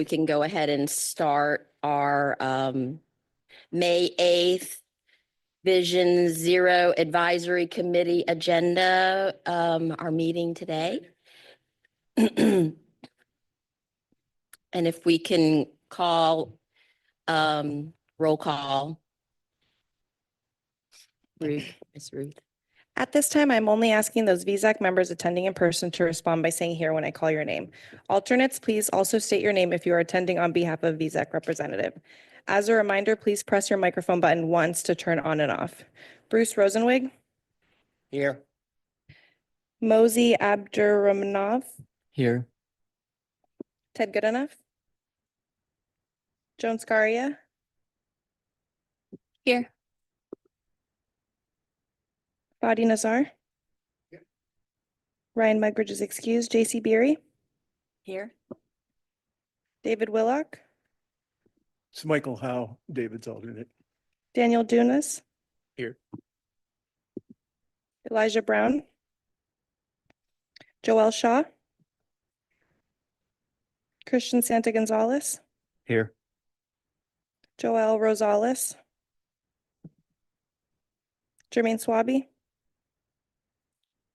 We can go ahead and start our May 8th Vision Zero Advisory Committee agenda, our meeting today. And if we can call roll call. Ruth, Miss Ruth. At this time, I'm only asking those VZAC members attending in person to respond by saying here when I call your name. Alternates, please also state your name if you are attending on behalf of VZAC representative. As a reminder, please press your microphone button once to turn on and off. Bruce Rosenwig, Here. Mosey Abdurrahmanov, Here. Ted Goodenough, Joan Scaria, Here. Fadi Nazar. Here. Ryan Mugridge is excused. J.C. Beery, Here. David Willock, It's Michael Howe, David's alternate. Daniel Dunas. Here. Elijah Brown, Joel Shaw, Christian Santa Gonzalez, Here. Joel Rosales, Jermaine Swaby,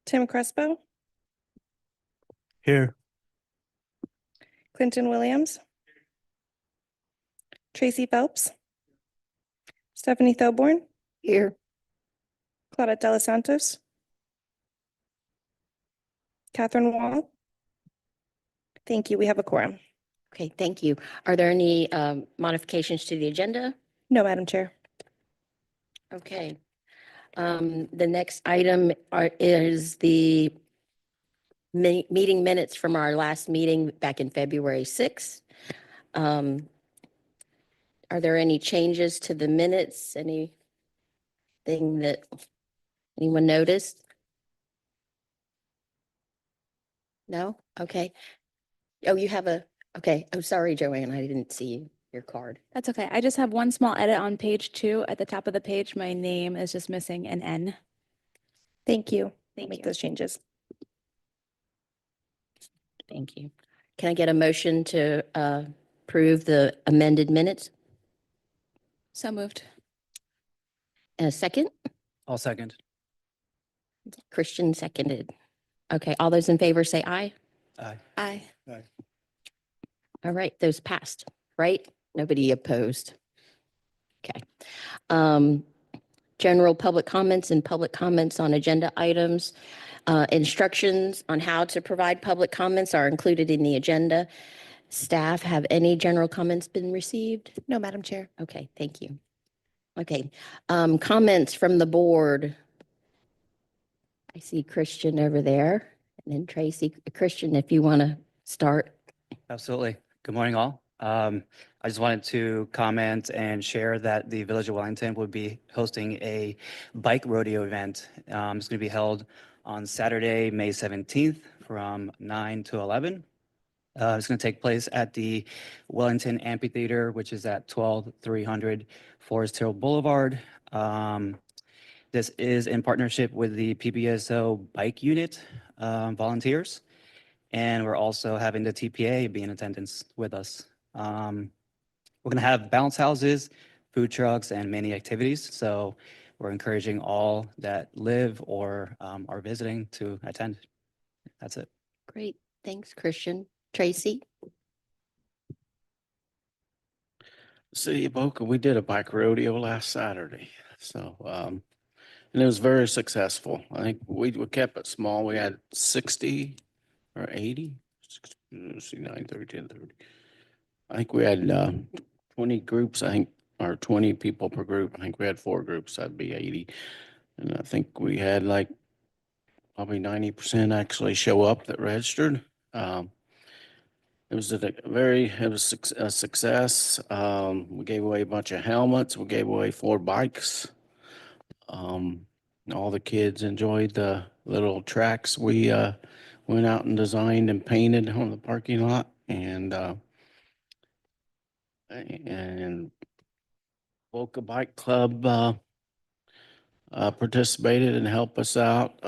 Tim Crespo, Here. Clinton Williams, Tracy Phelps, Stephanie Thoborn, Here. Claudette De Los Santos, Catherine Wall. Thank you. We have a quorum. Okay, thank you. Are there any modifications to the agenda? No, Madam Chair. Okay. The next item is the meeting minutes from our last meeting back in February 6th. Are there any changes to the minutes? Anything that anyone noticed? No? Okay. Oh, you have okay. I'm sorry, Joanne, I didn't see your card. That's okay. I just have one small edit on page 2. At the top of the page, my name is just missing an N. Thank you. Thank Make you. those changes. Thank you. Can I get a motion to approve the amended minutes? So moved. And a second? I'll second. Christian seconded. Okay, all those in favor say aye. Aye. Aye. All right, those passed, right? Nobody opposed. Okay. General public comments and public comments on agenda items. Instructions on how to provide public comments are included in the agenda. Staff, have any general comments been received? No, Madam Chair. Okay, thank you. Okay, comments from the board. I see Christian over there, and then Tracy. Christian, if you want to start. Absolutely. Good morning, all. I just wanted to comment and share that the Village of Wellington will be hosting a bike rodeo event. It's going to be held on Saturday, May 17th from 9 to 11. It's going to take place at the Wellington Amphitheater, which is at 12300 Forest Hill Boulevard. This is in partnership with the PBSO bike unit volunteers. And we're also having the TPA be in attendance with us. We're going to have bounce houses, food trucks, and many activities. So we're encouraging all that live or are visiting to attend. That's it. Great, thanks, Christian. Tracy? City of Boca, we did a bike rodeo last Saturday. So, and it was very successful. I think we kept it small. We had 60 or 80, 9, 30, 10, 30. I think we had 20 groups, I think, or 20 people per group. I think we had 4 groups, that'd be 80. And I think we had like probably 90% actually show up that registered. It was a success. We gave away a bunch of helmets. We gave away 4 bikes. All the kids enjoyed the little tracks we went out and designed and painted on the parking lot, and Boca Bike Club participated and helped us out.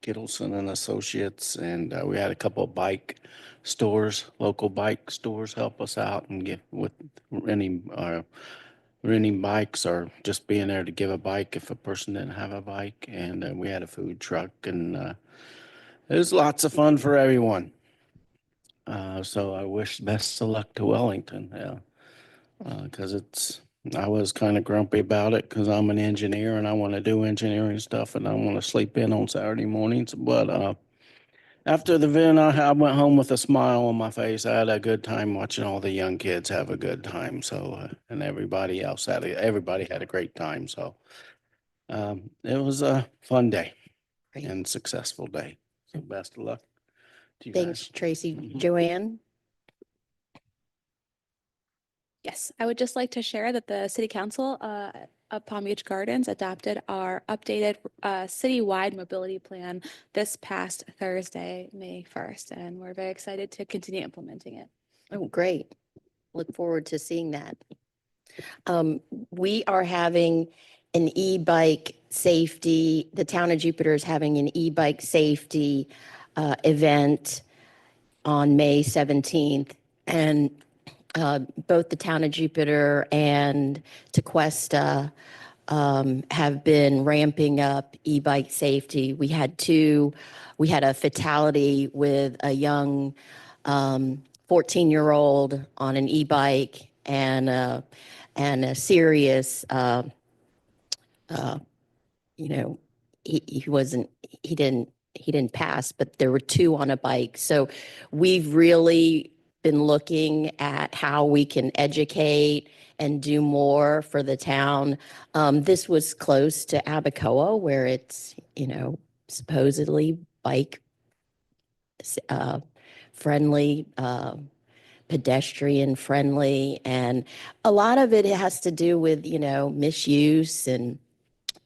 Kittleson and Associates, and we had a couple of bike stores, local bike stores help us out and get with renting bikes or just being there to give a bike if a person didn't have a bike. And we had a food truck, and it was lots of fun for everyone. So I wish best of luck to Wellington. Because I was kind of grumpy about it because I'm an engineer and I want to do engineering stuff and I want to sleep in on Saturday mornings. But after the event, I went home with a smile on my face. I had a good time watching all the young kids have a good time. So, and everybody else everybody had a great time. So, it was a fun day Great. and successful day. So best of luck to you Thanks, guys. Tracy. Mhm. Joanne? Yes, I would just like to share that the City Council of Palm Beach Gardens adopted our updated citywide mobility plan this past Thursday, May 1st, and we're very excited to continue implementing it. Oh, great. Look forward to seeing that. We are having an e-bike safety, the town of Jupiter is having an e-bike safety event on May 17th. And both the town of Jupiter and Tequesta have been ramping up e-bike safety. We had a fatality with a young 14-year-old on an e-bike and a serious, you know, he didn't pass, but there were two on a bike. So we've really been looking at how we can educate and do more for the town. This was close to Abacoa, where it's, supposedly bike friendly, pedestrian friendly. And a lot of it has to do with, misuse and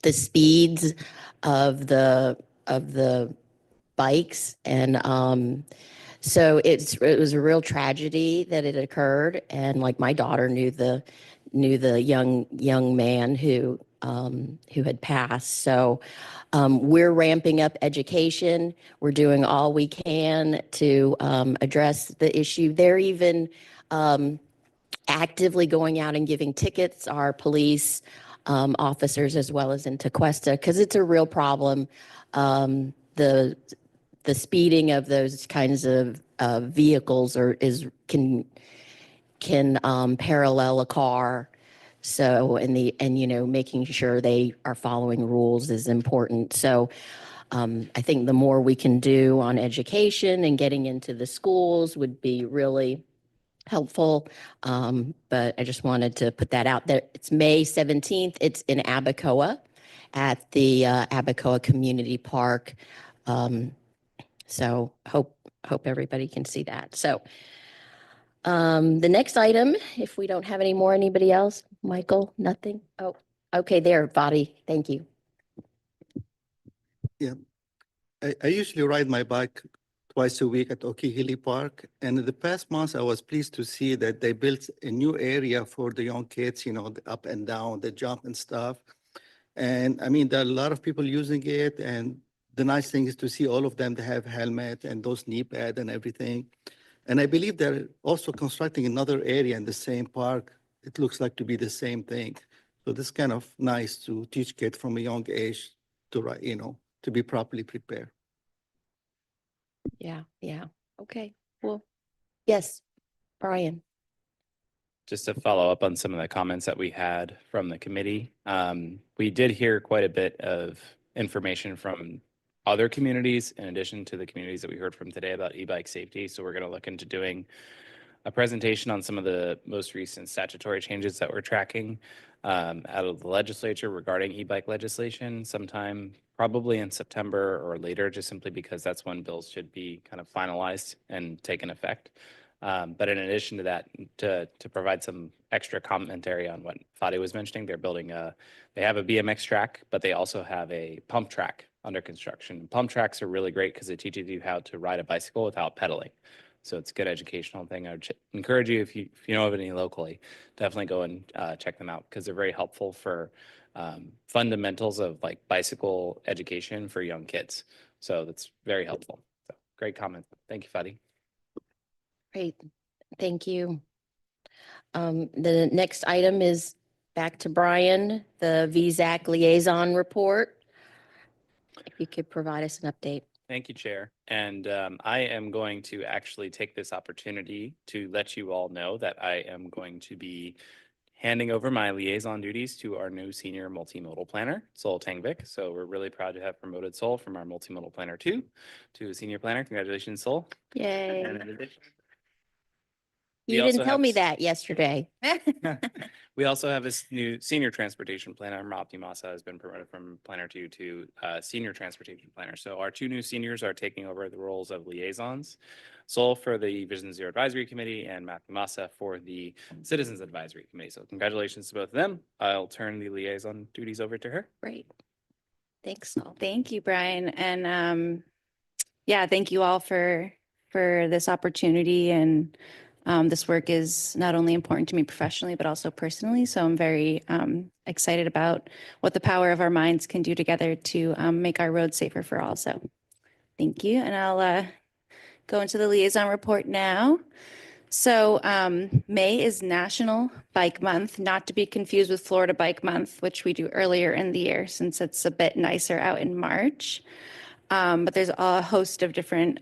the speeds of the bikes. And so it was a real tragedy that it occurred. And like my daughter knew the young man who had passed. So we're ramping up education. We're doing all we can to address the issue. They're even actively going out and giving tickets, our police officers, as well as in Tequesta, because it's a real problem. The speeding of those kinds of vehicles can parallel a car. So making sure they are following rules is important. So I think the more we can do on education and getting into the schools would be really helpful. But I just wanted to put that out there. It's May 17th. It's in Abacoa at the Abacoa Community Park. So hope everybody can see that. So the next item, if we don't have any more, anybody else? Michael, nothing? Oh, okay, there, Vadi, thank you. I usually ride my bike twice a week at Okehili Park. And in the past months, I was pleased to see that they built a new area for the young kids, the up and down, the jump and stuff. And I mean, there are a lot of people using it. And the nice thing is to see all of them, they have helmet and those knee pad and everything. And I believe they're also constructing another area in the same park. It looks like to be the same thing. So this is kind of nice to teach kids from a young age to ride, to be properly prepared. Yeah. Okay, cool. Yes, Brian. Just to follow up on some of the comments that we had from the committee, we did hear quite a bit of information from other communities in addition to the communities that we heard from today about e-bike safety. So we're going to look into doing a presentation on some of the most recent statutory changes that we're tracking out of the legislature regarding e-bike legislation sometime probably in September or later, just simply because that's when bills should be kind of finalized and taken effect. But in addition to that, to provide some extra commentary on what Fadi was mentioning, they have a BMX track, but they also have a pump track under construction. Pump tracks are really great because it teaches you how to ride a bicycle without pedaling. So it's a good educational thing. I would encourage you, if you know of any locally, definitely go and check them out because they're very helpful for fundamentals of like bicycle education for young kids. So that's very helpful. So great comment. Thank you, Fadi. Great, thank you. The next item is back to Brian, the VZAC liaison report. If you could provide us an update. Thank you, Chair. And I am going to actually take this opportunity to let you all know that I am going to be handing over my liaison duties to our new senior multimodal planner, Sol Tangvik. So we're really proud to have promoted Sol from our multimodal planner 2 to a senior planner. Congratulations, Sol. Yay. And in addition, we You also didn't tell have me s- that yesterday. we also have this new senior transportation planner. Mopti Masa has been promoted from planner 2 to senior transportation planner. So our 2 new seniors are taking over the roles of liaisons. Sol for the Vision Zero Advisory Committee and Mopti Masa for the Citizens Advisory Committee. So congratulations to both of them. I'll turn the liaison duties over to her. Great. Thanks, Saul. Thank you, Brian. And yeah, thank you all for this opportunity. And this work is not only important to me professionally, but also personally. So I'm very excited about what the power of our minds can do together to make our roads safer for all. So thank you. And I'll go into the liaison report now. So May is National Bike Month, not to be confused with Florida Bike Month, which we do earlier in the year since it's a bit nicer out in March. But there's a host of different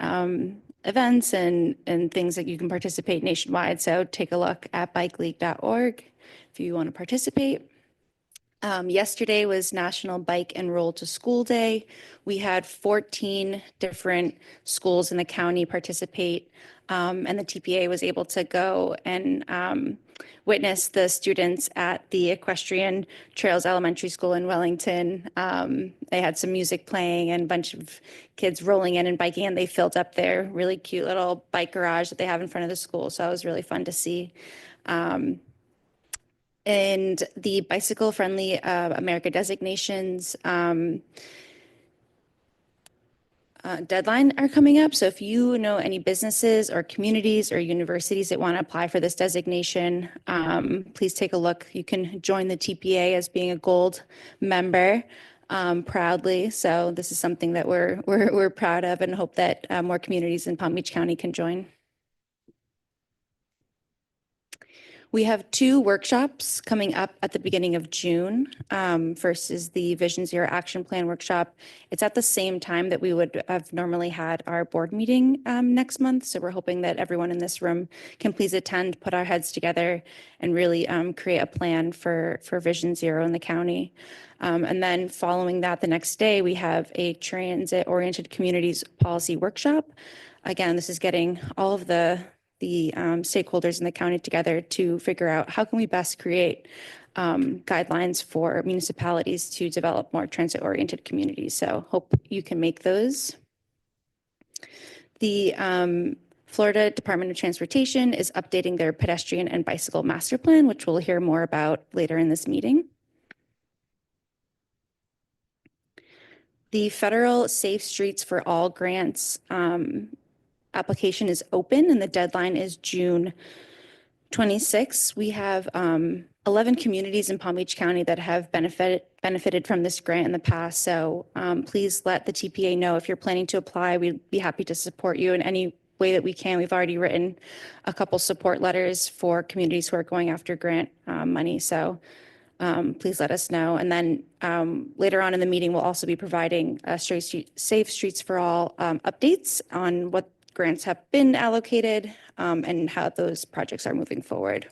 events and things that you can participate nationwide. So take a look at bikeleague.org if you want to participate. Yesterday was National Bike Enroll to School Day. We had 14 different schools in the county participate, and the TPA was able to go and witness the students at the Equestrian Trails Elementary School in Wellington. They had some music playing and a bunch of kids rolling in and biking, and they filled up their really cute little bike garage that they have in front of the school. So it was really fun to see. And the bicycle friendly America designations deadline are coming up. So if you know any businesses or communities or universities that want to apply for this designation, please take a look. You can join the TPA as being a gold member proudly. So this is something that we're proud of and hope that more communities in Palm Beach County can join. We have 2 workshops coming up at the beginning of June. First is the Vision Zero Action Plan workshop. It's at the same time that we would have normally had our board meeting next month. So we're hoping that everyone in this room can please attend, put our heads together, and really create a plan for Vision Zero in the county. And then following that, the next day, we have a transit-oriented communities policy workshop. Again, this is getting all of the stakeholders in the county together to figure out how can we best create guidelines for municipalities to develop more transit-oriented communities. So hope you can make those. The Florida Department of Transportation is updating their pedestrian and bicycle master plan, which we'll hear more about later in this meeting. The federal Safe Streets for All grants application is open and the deadline is June 26th. We have 11 communities in Palm Beach County that have benefited from this grant in the past. So please let the TPA know if you're planning to apply. We'd be happy to support you in any way that we can. We've already written a couple support letters for communities who are going after grant money. So please let us know. And then later on in the meeting, we'll also be providing Safe Streets for All updates on what grants have been allocated and how those projects are moving forward.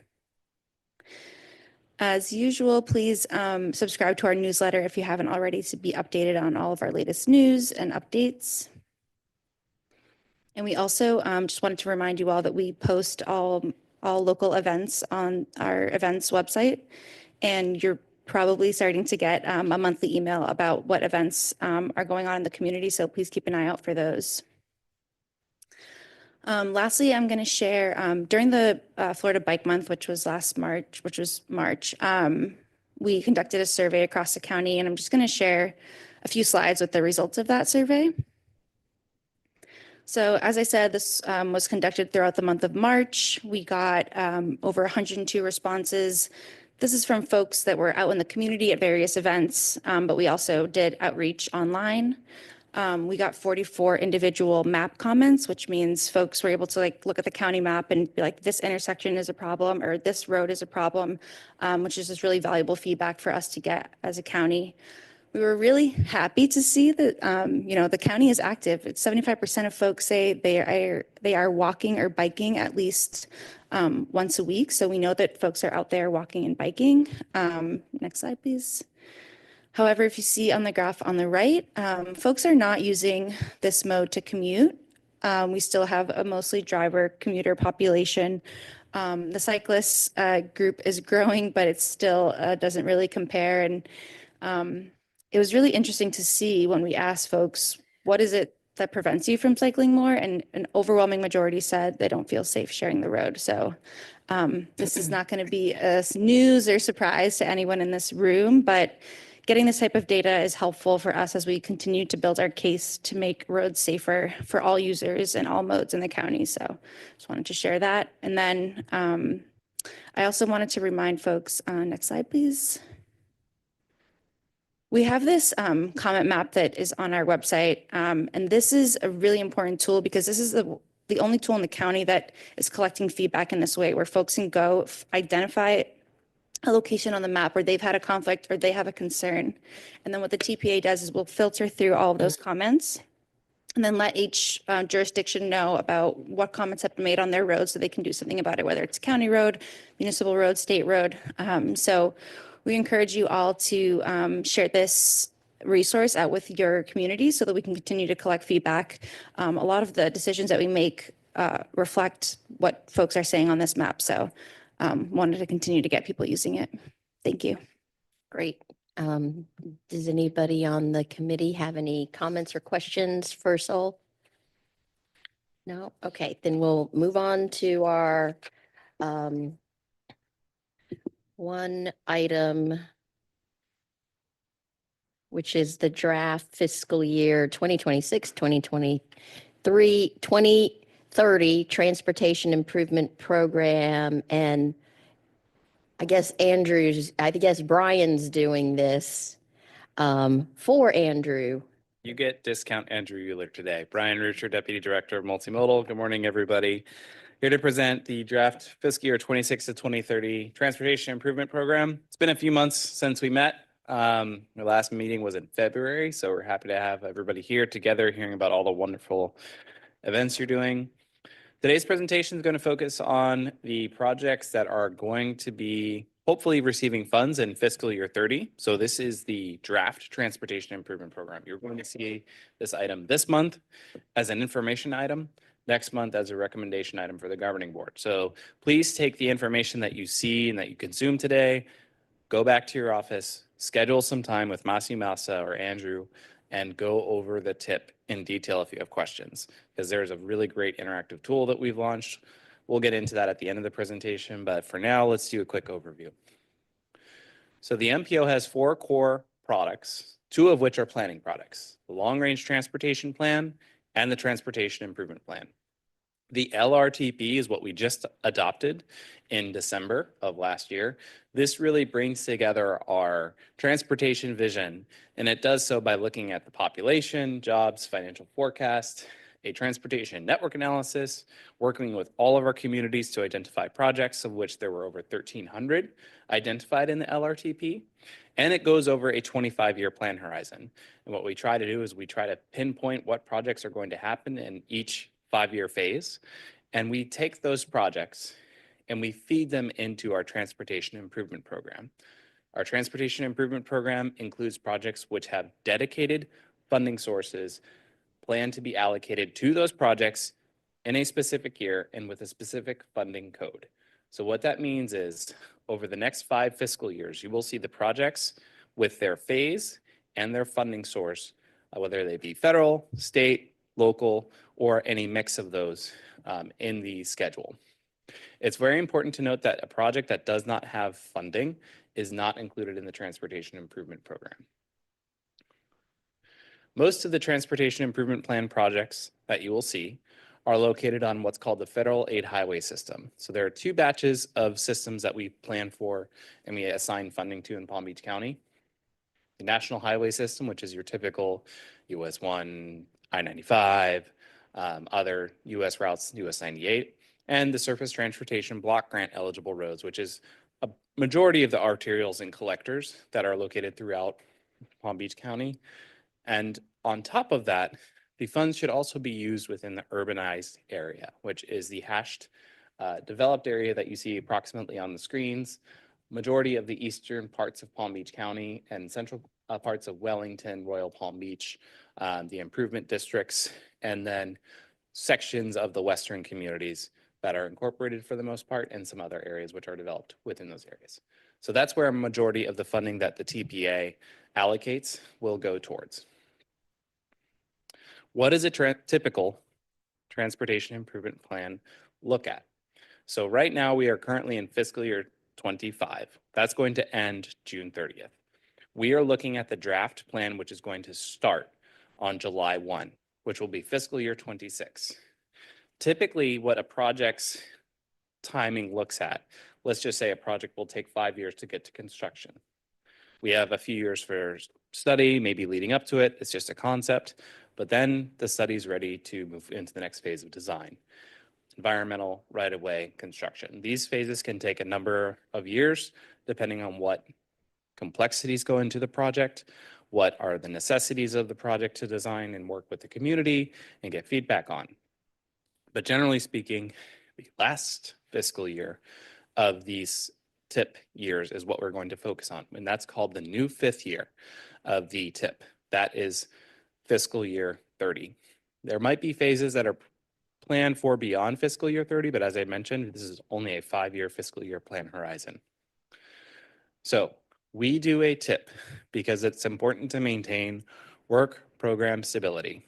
As usual, please subscribe to our newsletter if you haven't already to be updated on all of our latest news and updates. And we also just wanted to remind you all that we post all local events on our events website, and you're probably starting to get a monthly email about what events are going on in the community, so please keep an eye out for those. Lastly, I'm going to share during the Florida Bike Month, which was March, we conducted a survey across the county, and I'm just going to share a few slides with the results of that survey. So as I said, this was conducted throughout the month of March. We got over 102 responses. This is from folks that were out in the community at various events, but we also did outreach online. We got 44 individual map comments, which means folks were able to like look at the county map and be like, this intersection is a problem or this road is a problem, which is just really valuable feedback for us to get as a county. We were really happy to see that, the county is active. It's 75% of folks say they are walking or biking at least once a week. So we know that folks are out there walking and biking. Next slide, please. However, if you see on the graph on the right, folks are not using this mode to commute. We still have a mostly driver commuter population. The cyclist group is growing, but it still doesn't really compare. And it was really interesting to see when we asked folks, what is it that prevents you from cycling more? And an overwhelming majority said they don't feel safe sharing the road. So this is not going to be a news or surprise to anyone in this room, but getting this type of data is helpful for us as we continue to build our case to make roads safer for all users and all modes in the county. So just wanted to share that. And then I also wanted to remind folks, next slide, please. We have this comment map that is on our website, and this is a really important tool because this is the only tool in the county that is collecting feedback in this way, where folks can go identify a location on the map where they've had a conflict or they have a concern. And then what the TPA does is we'll filter through all of those comments and then let each jurisdiction know about what comments have been made on their road so they can do something about it, whether it's county road, municipal road, state road. So we encourage you all to share this resource out with your community so that we can continue to collect feedback. A lot of the decisions that we make reflect what folks are saying on this map. So wanted to continue to get people using it. Thank you. Great. Does anybody on the committee have any comments or questions for Sol? No? Okay, then we'll move on to our one item, which is the draft fiscal year 2026, 2023, 2030 Transportation Improvement Program. And I guess Brian's doing this for Andrew. You get discount Andrew Euler today. Brian Rucher, Deputy Director of Multimodal. Good morning, everybody. Here to present the draft fiscal year 26 to 2030 Transportation Improvement Program. It's been a few months since we met. Our last meeting was in February, so we're happy to have everybody here together hearing about all the wonderful events you're doing. Today's presentation is going to focus on the projects that are going to be hopefully receiving funds in fiscal year 30. So this is the draft Transportation Improvement Program. You're going to see this item this month as an information item, next month as a recommendation item for the governing board. So please take the information that you see and that you consume today, go back to your office, schedule some time with Masi Masa or Andrew, and go over the tip in detail if you have questions, because there's a really great interactive tool that we've launched. We'll get into that at the end of the presentation, but for now, let's do a quick overview. So the MPO has 4 core products, 2 of which are planning products, the Long Range Transportation Plan and the Transportation Improvement Plan. The LRTP is what we just adopted in December of last year. This really brings together our transportation vision, and it does so by looking at the population, jobs, financial forecast, a transportation network analysis, working with all of our communities to identify projects, of which there were over 1,300 identified in the LRTP. And it goes over a 25-year plan horizon. And what we try to do is we try to pinpoint what projects are going to happen in each 5-year phase. And we take those projects and we feed them into our Transportation Improvement Program. Our Transportation Improvement Program includes projects which have dedicated funding sources planned to be allocated to those projects in a specific year and with a specific funding code. So what that means is over the next 5 fiscal years, you will see the projects with their phase and their funding source, whether they be federal, state, local, or any mix of those in the schedule. It's very important to note that a project that does not have funding is not included in the Transportation Improvement Program. Most of the Transportation Improvement Plan projects that you will see are located on what's called the Federal Aid Highway System. So there are 2 batches of systems that we plan for and we assign funding to in Palm Beach County. The National Highway System, which is your typical US 1, I-95, other US routes, US 98, and the surface transportation block grant eligible roads, which is a majority of the arterials and collectors that are located throughout Palm Beach County. And on top of that, the funds should also be used within the urbanized area, which is the hashed developed area that you see approximately on the screens. Majority of the eastern parts of Palm Beach County and central parts of Wellington, Royal Palm Beach, the improvement districts, and then sections of the western communities that are incorporated for the most part, and some other areas which are developed within those areas. So that's where a majority of the funding that the TPA allocates will go towards. What does a typical transportation improvement plan look at? So right now we are currently in fiscal year 25. That's going to end June 30th. We are looking at the draft plan, which is going to start on July 1, which will be fiscal year 26. Typically, what a project's timing looks at, let's just say a project will take 5 years to get to construction. We have a few years for study, maybe leading up to it. It's just a concept, but then the study's ready to move into the next phase of design. Environmental, right-of-way, construction. These phases can take a number of years, depending on what complexities go into the project, what are the necessities of the project to design and work with the community and get feedback on. But generally speaking, the last fiscal year of these TIP years is what we're going to focus on. And that's called the new 5th year of the TIP. That is fiscal year 30. There might be phases that are planned for beyond fiscal year 30, but as I mentioned, this is only a 5-year fiscal year plan horizon. So we do a TIP because it's important to maintain work program stability.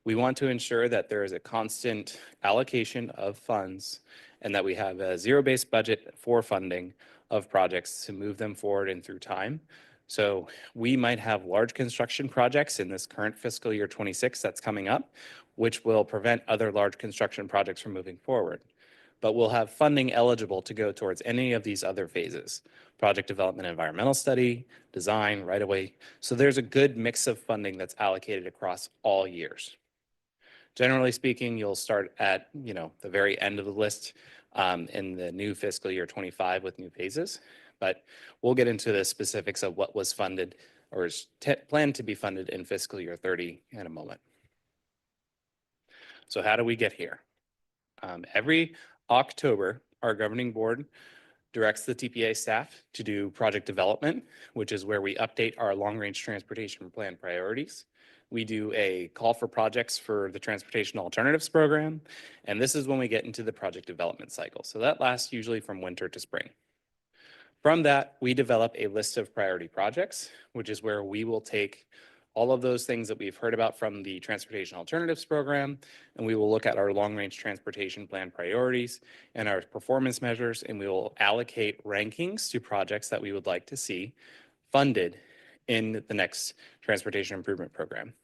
We want to ensure that there is a constant allocation of funds and that we have a zero-based budget for funding of projects to move them forward and through time. So we might have large construction projects in this current fiscal year 26 that's coming up, which will prevent other large construction projects from moving forward. But we'll have funding eligible to go towards any of these other phases: project development, environmental study, design, right-of-way. So there's a good mix of funding that's allocated across all years. Generally speaking, you'll start at the very end of the list in the new fiscal year 25 with new phases, but we'll get into the specifics of what was funded or is planned to be funded in fiscal year 30 in a moment. So how do we get here? Every October, our governing board directs the TPA staff to do project development, which is where we update our long-range transportation plan priorities. We do a call for projects for the Transportation Alternatives Program, and this is when we get into the project development cycle. So that lasts usually from winter to spring. From that, we develop a list of priority projects, which is where we will take all of those things that we've heard about from the Transportation Alternatives Program, and we will look at our long-range transportation plan priorities and our performance measures, and we will allocate rankings to projects that we would like to see funded in the next Transportation Improvement Program.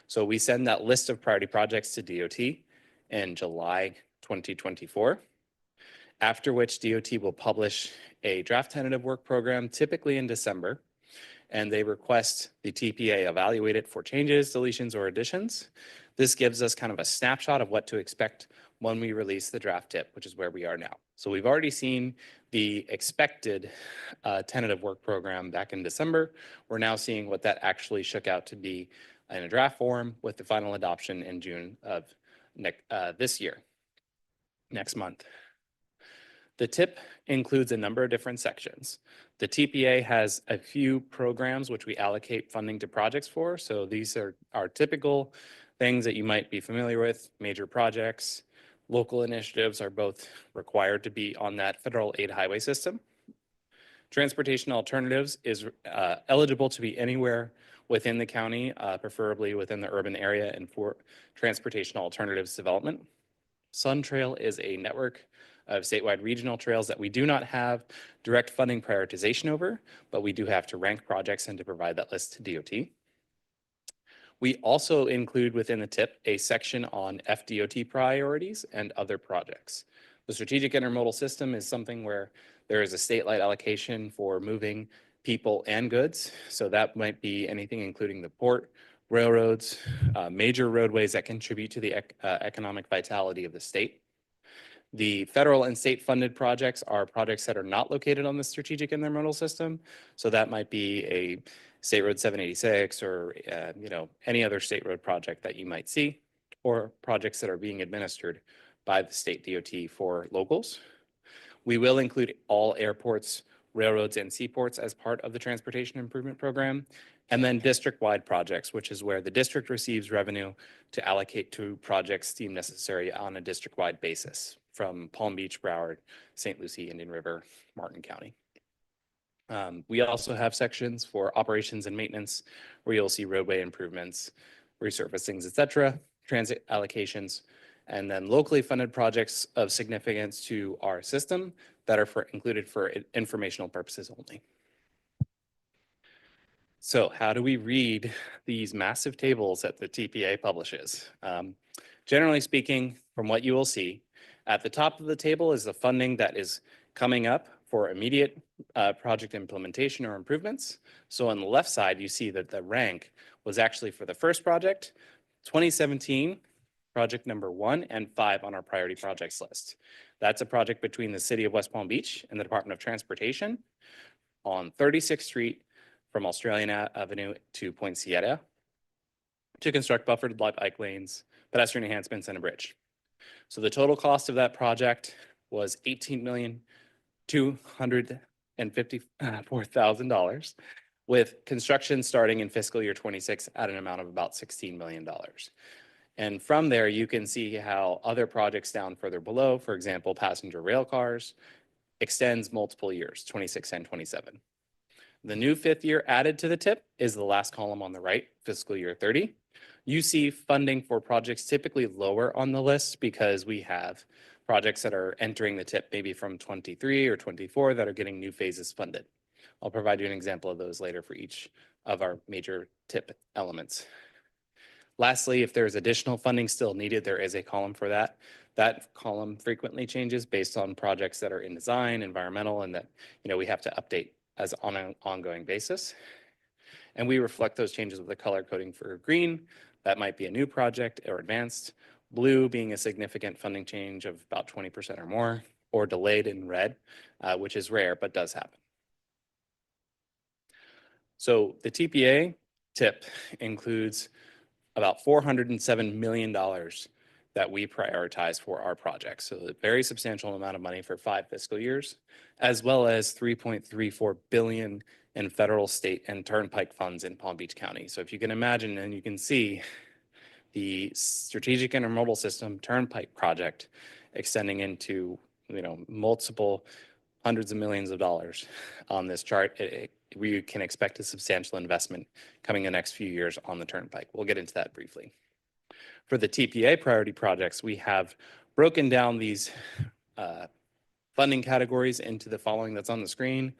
So we send that list of priority projects to DOT in July 2024, after which DOT will publish a draft tentative work program, typically in December, and they request the TPA evaluate it for changes, deletions, or additions. This gives us kind of a snapshot of what to expect when we release the draft TIP, which is where we are now. So we've already seen the expected tentative work program back in December. We're now seeing what that actually shook out to be in a draft form with the final adoption in June of this year, next month. The TIP includes a number of different sections. The TPA has a few programs which we allocate funding to projects for. So these are our typical things that you might be familiar with: major projects. Local initiatives are both required to be on that federal aid highway system. Transportation alternatives is eligible to be anywhere within the county, preferably within the urban area, and for transportation alternatives development. Sun Trail is a network of statewide regional trails that we do not have direct funding prioritization over, but we do have to rank projects and to provide that list to DOT. We also include within the TIP a section on FDOT priorities and other projects. The strategic intermodal system is something where there is a statewide allocation for moving people and goods. So that might be anything including the port, railroads, major roadways that contribute to the economic vitality of the state. The federal and state funded projects are projects that are not located on the strategic intermodal system. So that might be a State Road 786 or any other state road project that you might see, or projects that are being administered by the state DOT for locals. We will include all airports, railroads, and seaports as part of the transportation improvement program. And then district-wide projects, which is where the district receives revenue to allocate to projects deemed necessary on a district-wide basis from Palm Beach, Broward, St. Lucie, Indian River, Martin County. We also have sections for operations and maintenance where you'll see roadway improvements, resurfacings, et cetera, transit allocations, and then locally funded projects of significance to our system that are included for informational purposes only. So how do we read these massive tables that the TPA publishes? Generally speaking, from what you will see, at the top of the table is the funding that is coming up for immediate project implementation or improvements. So on the left side, you see that the rank was actually for the first project, 2017, project number 1 and 5 on our priority projects list. That's a project between the city of West Palm Beach and the Department of Transportation on 36th Street from Australian Avenue to Point Sieta to construct buffered bike lanes, pedestrian enhancements, and a bridge. So the total cost of that project was $18,254,000, with construction starting in fiscal year 26 at an amount of about $16 million. And from there, you can see how other projects down further below, for example, passenger rail cars, extends multiple years, 26 and 27. The new 5th year added to the tip is the last column on the right, fiscal year 30. You see funding for projects typically lower on the list because we have projects that are entering the tip maybe from 23 or 24 that are getting new phases funded. I'll provide you an example of those later for each of our major tip elements. Lastly, if there's additional funding still needed, there is a column for that. That column frequently changes based on projects that are in design, environmental, and that we have to update as on an ongoing basis. And we reflect those changes with the color coding for green. That might be a new project or advanced. Blue being a significant funding change of about 20% or more, or delayed in red, which is rare but does happen. So the TPA tip includes about $407 million that we prioritize for our projects. So a very substantial amount of money for 5 fiscal years, as well as $3.34 billion in federal, state, and turnpike funds in Palm Beach County. So if you can imagine, and you can see the strategic intermodal system turnpike project extending into multiple hundreds of millions of dollars on this chart, we can expect a substantial investment coming the next few years on the turnpike. We'll get into that briefly. For the TPA priority projects, we have broken down these funding categories into the following that's on the screen.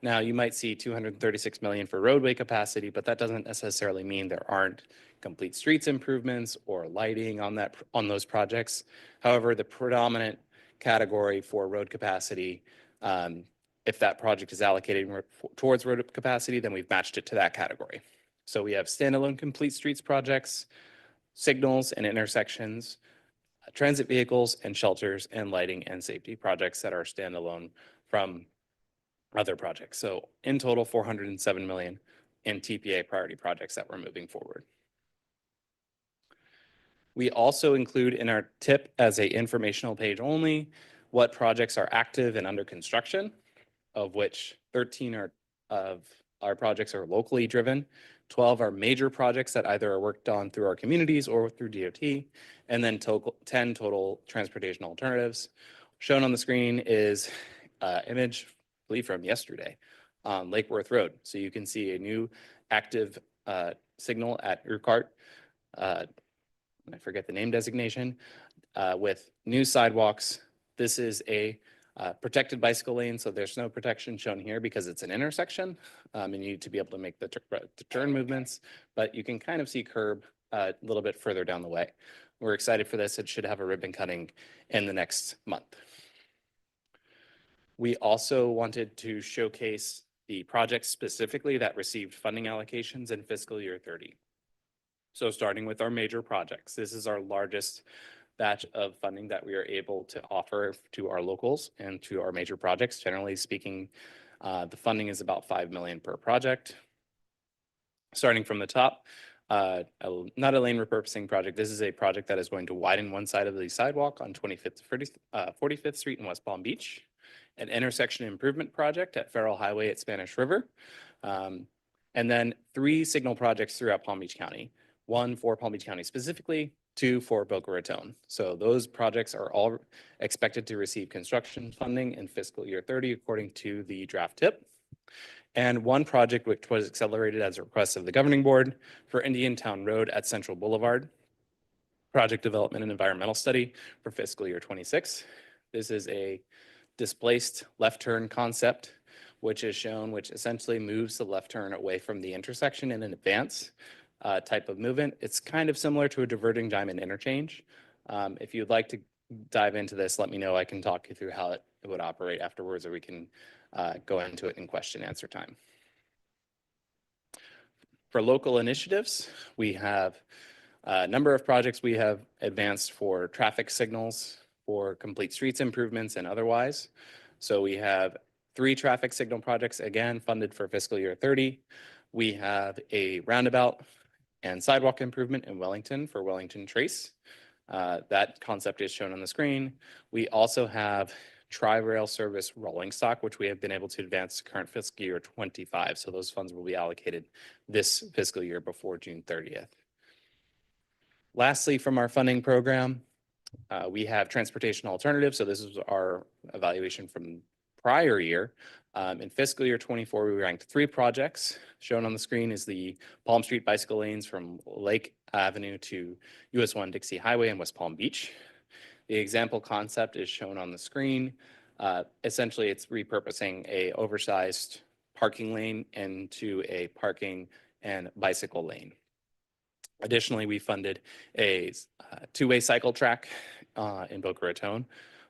Now, you might see $236 million for roadway capacity, but that doesn't necessarily mean there aren't complete streets improvements or lighting on those projects. However, the predominant category for road capacity, if that project is allocated towards road capacity, then we've matched it to that category. So we have standalone complete streets projects, signals and intersections, transit vehicles and shelters, and lighting and safety projects that are standalone from other projects. So in total, $407 million in TPA priority projects that we're moving forward. We also include in our tip as a informational page only what projects are active and under construction, of which 13 of our projects are locally driven. 12 are major projects that either are worked on through our communities or through DOT, and then 10 total transportation alternatives. Shown on the screen is image, I believe from yesterday, on Lake Worth Road. So you can see a new active signal at Urquhart, I forget the name designation, with new sidewalks. This is a protected bicycle lane, so there's no protection shown here because it's an intersection, and you need to be able to make the turn movements, but you can kind of see curb a little bit further down the way. We're excited for this. It should have a ribbon cutting in the next month. We also wanted to showcase the projects specifically that received funding allocations in fiscal year 30. So starting with our major projects, this is our largest batch of funding that we are able to offer to our locals and to our major projects. Generally speaking, the funding is about 5 million per project. Starting from the top, not a lane repurposing project. This is a project that is going to widen one side of the sidewalk on 25th to 45th Street in West Palm Beach. An intersection improvement project at Farrell Highway at Spanish River. And then 3 signal projects throughout Palm Beach County. 1 for Palm Beach County specifically, 2 for Boca Raton. So those projects are all expected to receive construction funding in fiscal year 30 according to the draft tip. And 1 project which was accelerated as a request of the governing board for Indian Town Road at Central Boulevard. Project development and environmental study for fiscal year 26. This is a displaced left turn concept, which is shown, which essentially moves the left turn away from the intersection in an advance type of movement. It's kind of similar to a diverging diamond interchange. If you'd like to dive into this, let me know. I can talk you through how it would operate afterwards, or we can go into it in question answer time. For local initiatives, we have a number of projects we have advanced for traffic signals, for complete streets improvements and otherwise. So we have 3 traffic signal projects, again, funded for fiscal year 30. We have a roundabout and sidewalk improvement in Wellington for Wellington Trace. That concept is shown on the screen. We also have tri-rail service rolling stock, which we have been able to advance to current fiscal year 25. So those funds will be allocated this fiscal year before June 30th. Lastly, from our funding program, we have transportation alternatives. So this is our evaluation from prior year. In fiscal year 24, we ranked 3 projects. Shown on the screen is the Palm Street bicycle lanes from Lake Avenue to US 1 Dixie Highway in West Palm Beach. The example concept is shown on the screen. Essentially, it's repurposing a oversized parking lane into a parking and bicycle lane. Additionally, we funded a 2-way cycle track in Boca Raton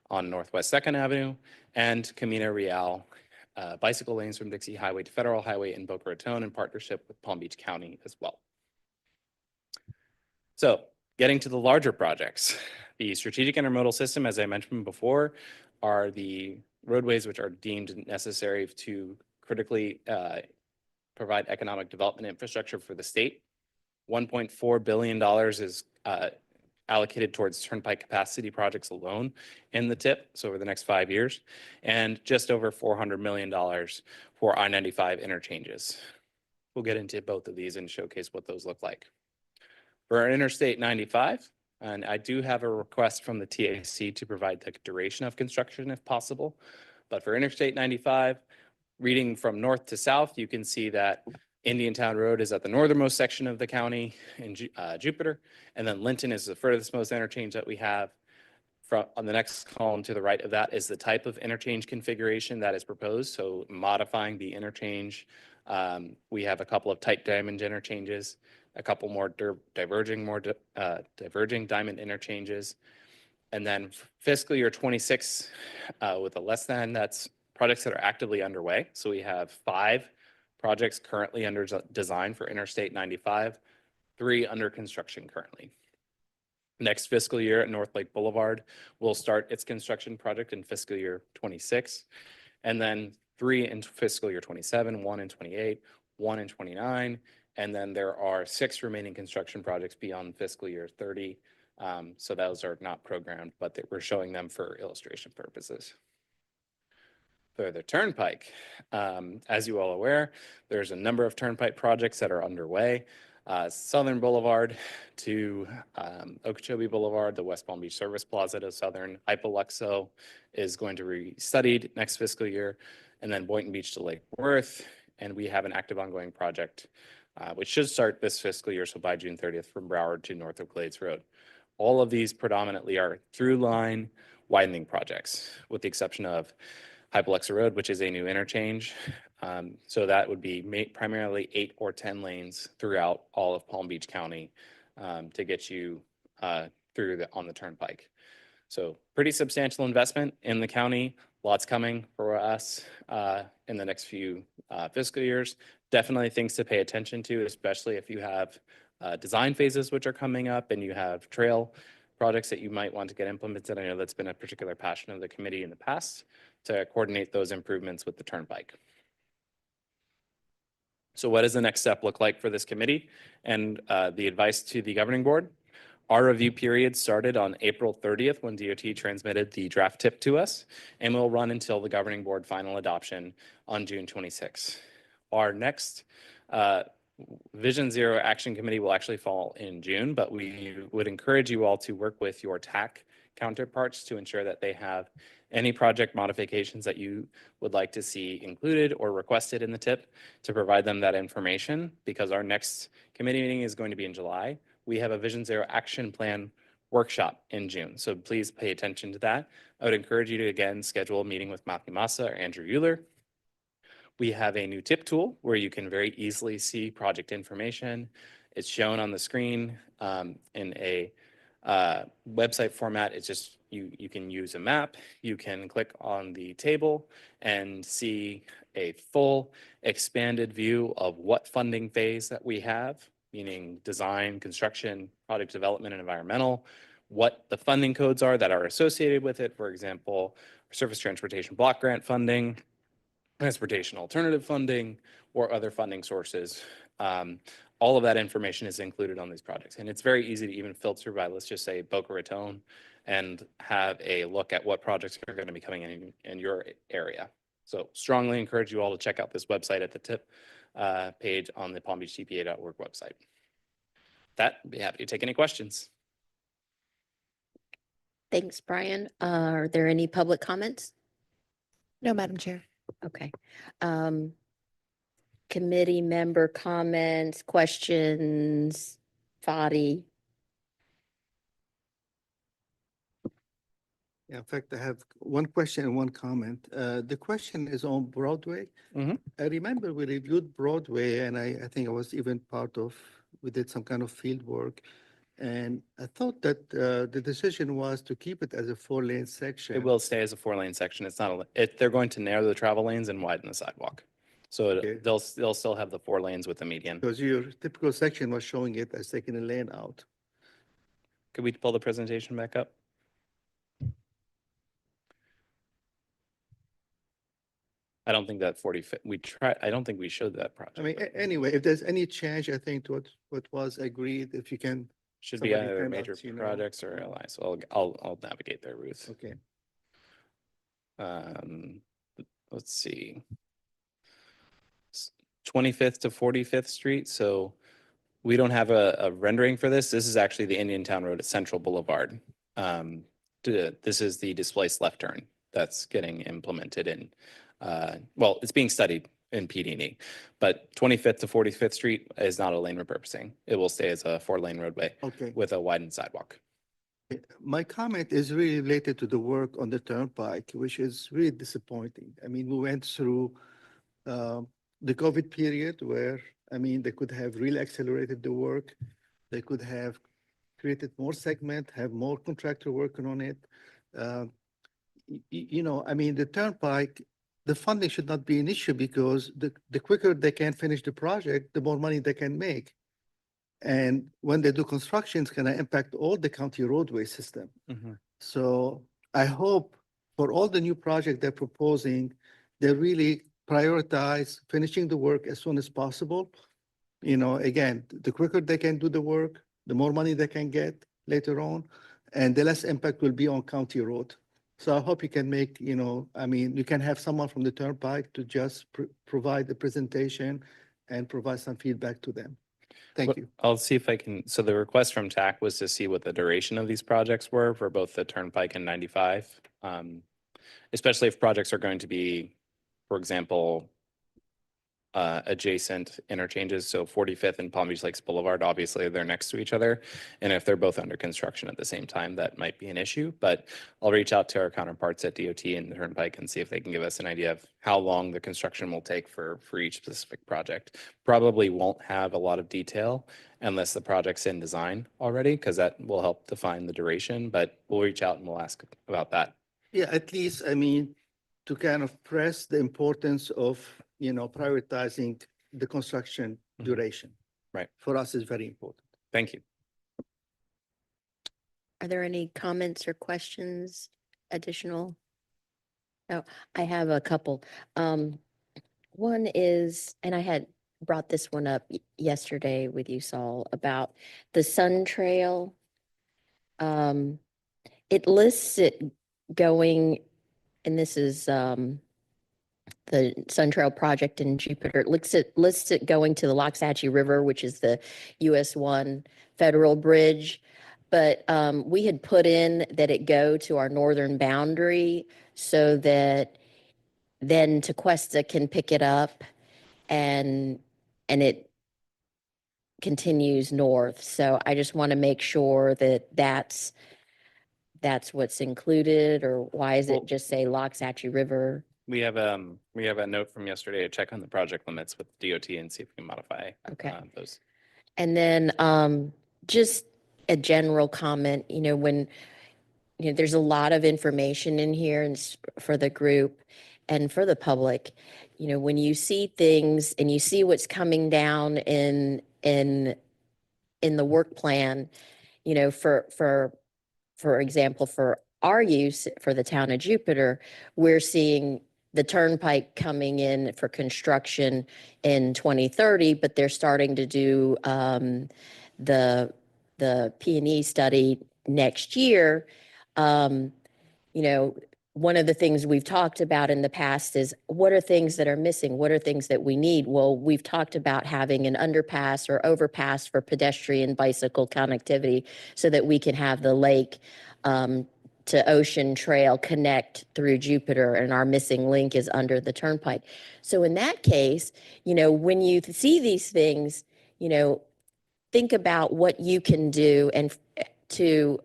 on Northwest 2nd Avenue and Camino Real bicycle lanes from Dixie Highway to Federal Highway in Boca Raton in partnership with Palm Beach County as well. So getting to the larger projects, the strategic intermodal system, as I mentioned before, are the roadways which are deemed necessary to critically provide economic development infrastructure for the state. $1.4 billion is allocated towards turnpike capacity projects alone in the TIP, so over the next 5 years, and just over $400 million for I-95 interchanges. We'll get into both of these and showcase what those look like. For our Interstate 95, and I do have a request from the TAC to provide the duration of construction if possible, but for Interstate 95, reading from north to south, you can see that Indian Town Road is at the northernmost section of the county in Jupiter, and then Linton is the furthest most interchange that we have. On the next column to the right of that is the type of interchange configuration that is proposed, so modifying the interchange. We have a couple of tight diamond interchanges, a couple more diverging diamond interchanges, and then fiscal year 26 with a less than, that's projects that are actively underway. So we have 5 projects currently under design for Interstate 95, 3 under construction currently. Next fiscal year at North Lake Boulevard will start its construction project in fiscal year 26, and then 3 in fiscal year 27, 1 in 28, 1 in 29, and then there are 6 remaining construction projects beyond fiscal year 30. So those are not programmed, but we're showing them for illustration purposes. For the Turnpike, as you all aware, there's a number of Turnpike projects that are underway. Southern Boulevard to Okeechobee Boulevard, the West Palm Beach Service Plaza to Southern, Hypoluxo is going to be studied next fiscal year, and then Boynton Beach to Lake Worth. And we have an active ongoing project, which should start this fiscal year, so by June 30th, from Broward to north of Glades Road. All of these predominantly are through line widening projects, with the exception of Hypoluxo Road, which is a new interchange. So that would be primarily 8 or 10 lanes throughout all of Palm Beach County to get you through on the Turnpike. So pretty substantial investment in the county. Lots coming for us in the next few fiscal years. Definitely things to pay attention to, especially if you have design phases which are coming up, and you have trail projects that you might want to get implemented. I know that's been a particular passion of the committee in the past to coordinate those improvements with the turnpike. So what does the next step look like for this committee and the advice to the governing board? Our review period started on April 30th when DOT transmitted the draft tip to us, and will run until the governing board final adoption on June 26th. Our next Vision Zero Action Committee will actually fall in June, but we would encourage you all to work with your TAC counterparts to ensure that they have any project modifications that you would like to see included or requested in the tip to provide them that information, because our next committee meeting is going to be in July. We have a Vision Zero Action Plan workshop in June, so please pay attention to that. I would encourage you to, again, schedule a meeting with Matthew Massa or Andrew Euler. We have a new tip tool where you can very easily see project information. It's shown on the screen in a website format. It's just, you can use a map, you can click on the table and see a full expanded view of what funding phase that we have, meaning design, construction, product development, and environmental, what the funding codes are that are associated with it. For example, surface transportation block grant funding, transportation alternative funding, or other funding sources. All of that information is included on these projects. And it's very easy to even filter by, let's just say, Boca Raton, and have a look at what projects are going to be coming in your area. So strongly encourage you all to check out this website at the tip page on the palmbeachtpa.org website. That, I'd be happy to take any questions. Thanks, Brian. Are there any public comments? No, Madam Chair. Okay. Committee member comments, questions, Fadi? Yeah, in fact, I have one question and one comment. The question is on Broadway. Mhm. I remember we reviewed Broadway, and I think I was even we did some kind of field work. And I thought that the decision was to keep it as a 4-lane section. It will stay as a 4-lane section. It's not, they're going to narrow the travel lanes and widen the sidewalk. So Okay. they'll still have the 4 lanes with the median. Because your typical section was showing it as taking a lane out. Could we pull the presentation back up? I don't think that 40 we tried. I don't think we showed that project. I mean, but anyway, if there's any change, I think to what was agreed, if you can, should be somebody either can major let you know. projects or LI. So I'll navigate there, Ruth. okay. Let's see. 25th to 45th Street. So we don't have a rendering for this. This is actually the Indiantown Road at Central Boulevard. This is the displaced left turn that's getting implemented in, well, it's being studied in PD&E, but 25th to 45th Street is not a lane repurposing. It will stay as a 4-lane roadway Okay. with a widened sidewalk. My comment is really related to the work on the turnpike, which is really disappointing. I mean, we went through the COVID period where, I mean, they could have really accelerated the work. They could have created more segment, have more contractor working on it. You know, I mean, the turnpike, the funding should not be an issue because the quicker they can finish the project, the more money they can make. And when they do construction, it's going to impact all the county roadway system. So I hope for all the new projects they're proposing, they really prioritize finishing the work as soon as possible. You know, again, the quicker they can do the work, the more money they can get later on, and the less impact will be on county road. So I hope you can make, you know, I mean, you can have someone from the turnpike to just provide the presentation and provide some feedback to them. Thank you. I'll see if I can. So the request from TAC was to see what the duration of these projects were for both the Turnpike and 95, especially if projects are going to be, for example, adjacent interchanges. So 45th and Palm Beach Lakes Boulevard, obviously they're next to each other. And if they're both under construction at the same time, that might be an issue. But I'll reach out to our counterparts at DOT and the Turnpike and see if they can give us an idea of how long the construction will take for each specific project. Probably won't have a lot of detail unless the project's in design already, because that will help define the duration. But we'll reach out and we'll ask about that. Yeah, at least, I mean, to kind of press the importance of, you know, prioritizing the construction duration. Right. For us is very important. Thank you. Are there any comments or questions additional? No, I have a couple. One is, and I had brought this one up yesterday with you, Saul, about the Sun Trail. It lists it going, and this is the Sun Trail project in Jupiter. It lists it going to the Loxahatchee River, which is the US 1 federal bridge. But we had put in that it go to our northern boundary so that then Tequesta can pick it up and it continues north. So I just want to make sure that that's what's included, or why is Well- it just say Loxahatchee River? We have a note from yesterday to check on the project limits with DOT and see if we can modify Okay. those. And then just a general comment, when, there's a lot of information in here and for the group and for the public, when you see things and you see what's coming down in the work plan, for example, for our use for the town of Jupiter, we're seeing the turnpike coming in for construction in 2030, but they're starting to do the P&E study next year. One of the things we've talked about in the past is what are things that are missing? What are things that we need? Well, we've talked about having an underpass or overpass for pedestrian bicycle connectivity so that we can have the lake to Ocean Trail connect through Jupiter, and our missing link is under the turnpike. So in that case, when you see these things, think about what you can do and to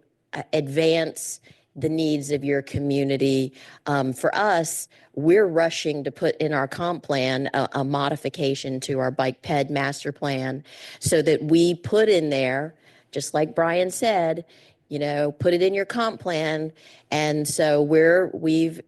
advance the needs of your community. For us, we're rushing to put in our comp plan a modification to our bike ped master plan so that we put in there, just like Brian said, put it in your comp plan. And so we've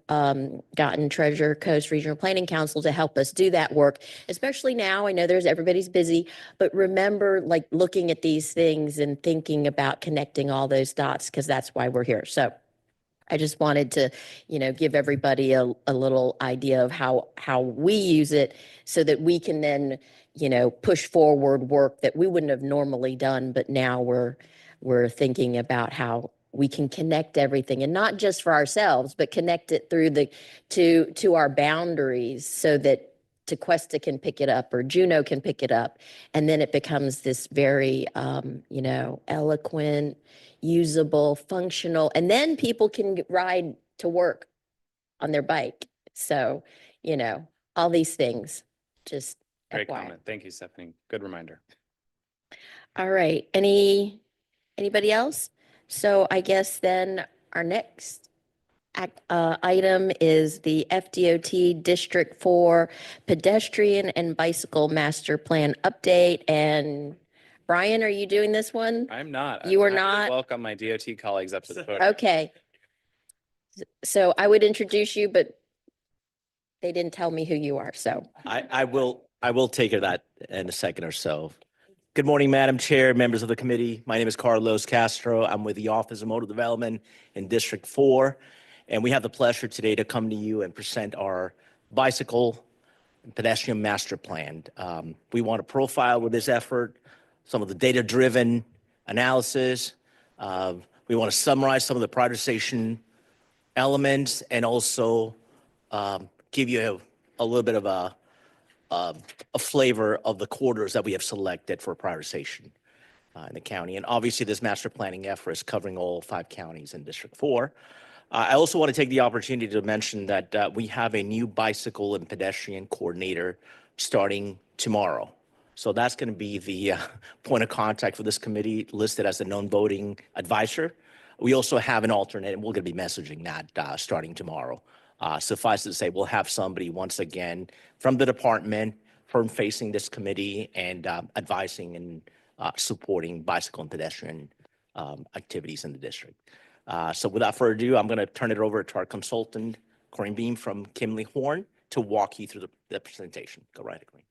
gotten Treasure Coast Regional Planning Council to help us do that work, especially now. I know everybody's busy, but remember, like, looking at these things and thinking about connecting all those dots, because that's why we're here. So I just wanted to, give everybody a little idea of how we use it so that we can then, push forward work that we wouldn't have normally done, but now we're thinking about how we can connect everything, and not just for ourselves, but connect it through to our boundaries so that Tequesta can pick it up or Juneau can pick it up. And then it becomes this very, eloquent, usable, functional, and then people can ride to work on their bike. So, all these things, just Great FYI. comment. Thank you, Stephanie. Good reminder. All right. Anybody else? So I guess then our next item is the FDOT District 4 Pedestrian and Bicycle Master Plan Update. And Brian, are you doing this one? I'm not. You are I'm happy to not? Welcome my DOT colleagues up to the podium. Okay. So I would introduce you, but they didn't tell me who you are, so. I will take care of that in a second or so. Good morning, Madam Chair, members of the committee. My name is Carlos Castro. I'm with the Office of Modal Development in District 4. And we have the pleasure today to come to you and present our bicycle and pedestrian master plan. We want to profile with this effort some of the data-driven analysis. We want to summarize some of the prioritization elements and also give you a little bit of a flavor of the corridors that we have selected for prioritization in the county. And obviously, this master planning effort is covering all 5 counties in District 4. I also want to take the opportunity to mention that we have a new bicycle and pedestrian coordinator starting tomorrow. So that's going to be the point of contact for this committee, listed as a non-voting advisor. We also have an alternate, and we're going to be messaging that starting tomorrow. Suffice to say, we'll have somebody once again from the department, from facing this committee and advising and supporting bicycle and pedestrian activities in the district. So without further ado, I'm going to turn it over to our consultant, Corinne Beam from Kimley Horn, to walk you through the presentation. Go right ahead, Corinne.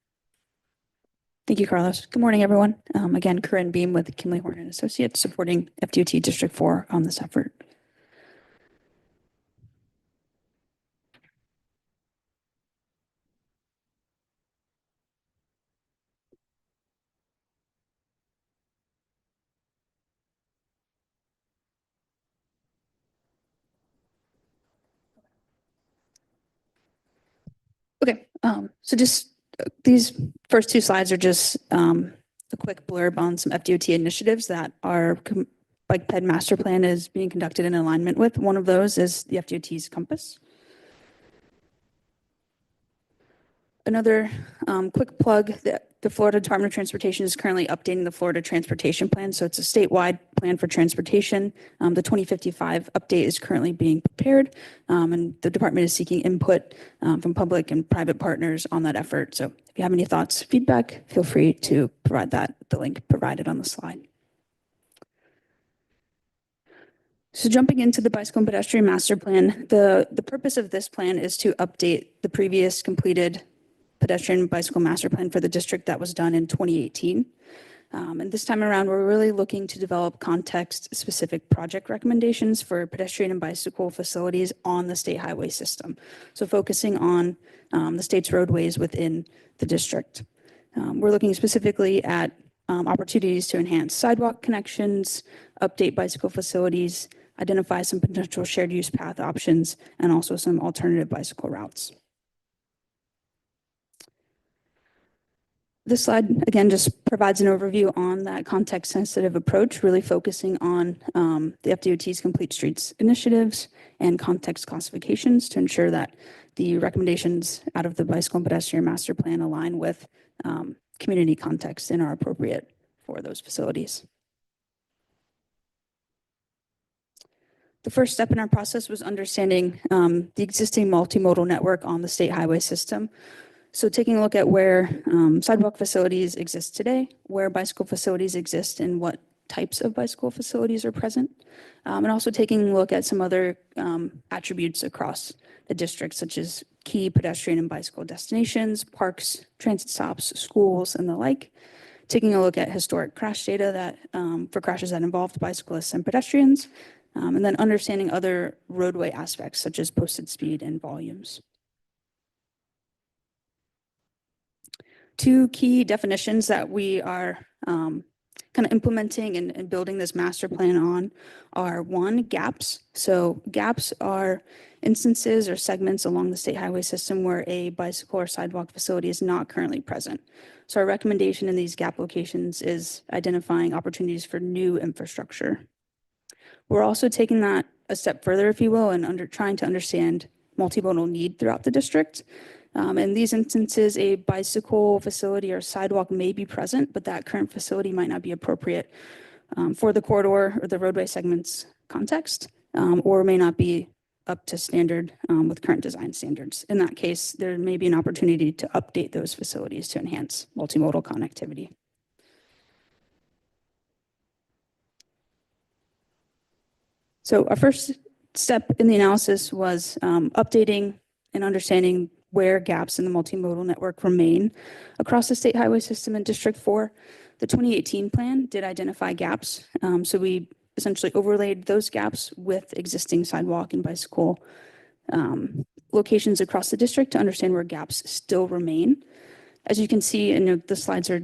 Thank you, Carlos. Good morning, everyone. Again, Corinne Beam with Kimley Horn and Associates, supporting FDOT District 4 on this effort. Okay, so just these first two slides are just a quick blurb on some FDOT initiatives that our bike ped master plan is being conducted in alignment with. One of those is the FDOT's Compass. Another quick plug that the Florida Department of Transportation is currently updating the Florida Transportation Plan. So it's a statewide plan for transportation. The 2055 update is currently being prepared, and the department is seeking input from public and private partners on that effort. So if you have any thoughts, feedback, feel free to provide that at the link provided on the slide. So jumping into the bicycle and pedestrian master plan, the purpose of this plan is to update the previous completed pedestrian bicycle master plan for the district that was done in 2018. And this time around, we're really looking to develop context-specific project recommendations for pedestrian and bicycle facilities on the state highway system. So focusing on the state's roadways within the district. We're looking specifically at opportunities to enhance sidewalk connections, update bicycle facilities, identify some potential shared use path options, and also some alternative bicycle routes. This slide, again, just provides an overview on that context-sensitive approach, really focusing on the FDOT's Complete Streets initiatives and context classifications to ensure that the recommendations out of the bicycle and pedestrian master plan align with community context and are appropriate for those facilities. The first step in our process was understanding the existing multimodal network on the state highway system. So taking a look at where sidewalk facilities exist today, where bicycle facilities exist, and what types of bicycle facilities are present. And also taking a look at some other attributes across the district, such as key pedestrian and bicycle destinations, parks, transit stops, schools, and the like. Taking a look at historic crash data that for crashes that involved bicyclists and pedestrians, and then understanding other roadway aspects, such as posted speed and volumes. Two key definitions that we are kind of implementing and building this master plan on are one, gaps. So gaps are instances or segments along the state highway system where a bicycle or sidewalk facility is not currently present. So our recommendation in these gap locations is identifying opportunities for new infrastructure. We're also taking that a step further, if you will, and trying to understand multimodal need throughout the district. In these instances, a bicycle facility or sidewalk may be present, but that current facility might not be appropriate for the corridor or the roadway segments context, or may not be up to standard with current design standards. In that case, there may be an opportunity to update those facilities to enhance multimodal connectivity. So our first step in the analysis was updating and understanding where gaps in the multimodal network remain across the state highway system in District 4. The 2018 plan did identify gaps. So we essentially overlaid those gaps with existing sidewalk and bicycle locations across the district to understand where gaps still remain. As you can see, and the slides are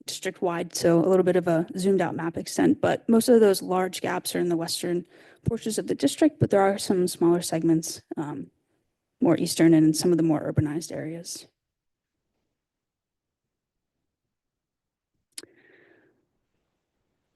district-wide, so a little bit of a zoomed-out map extent, but most of those large gaps are in the western portions of the district, but there are some smaller segments, more eastern and in some of the more urbanized areas.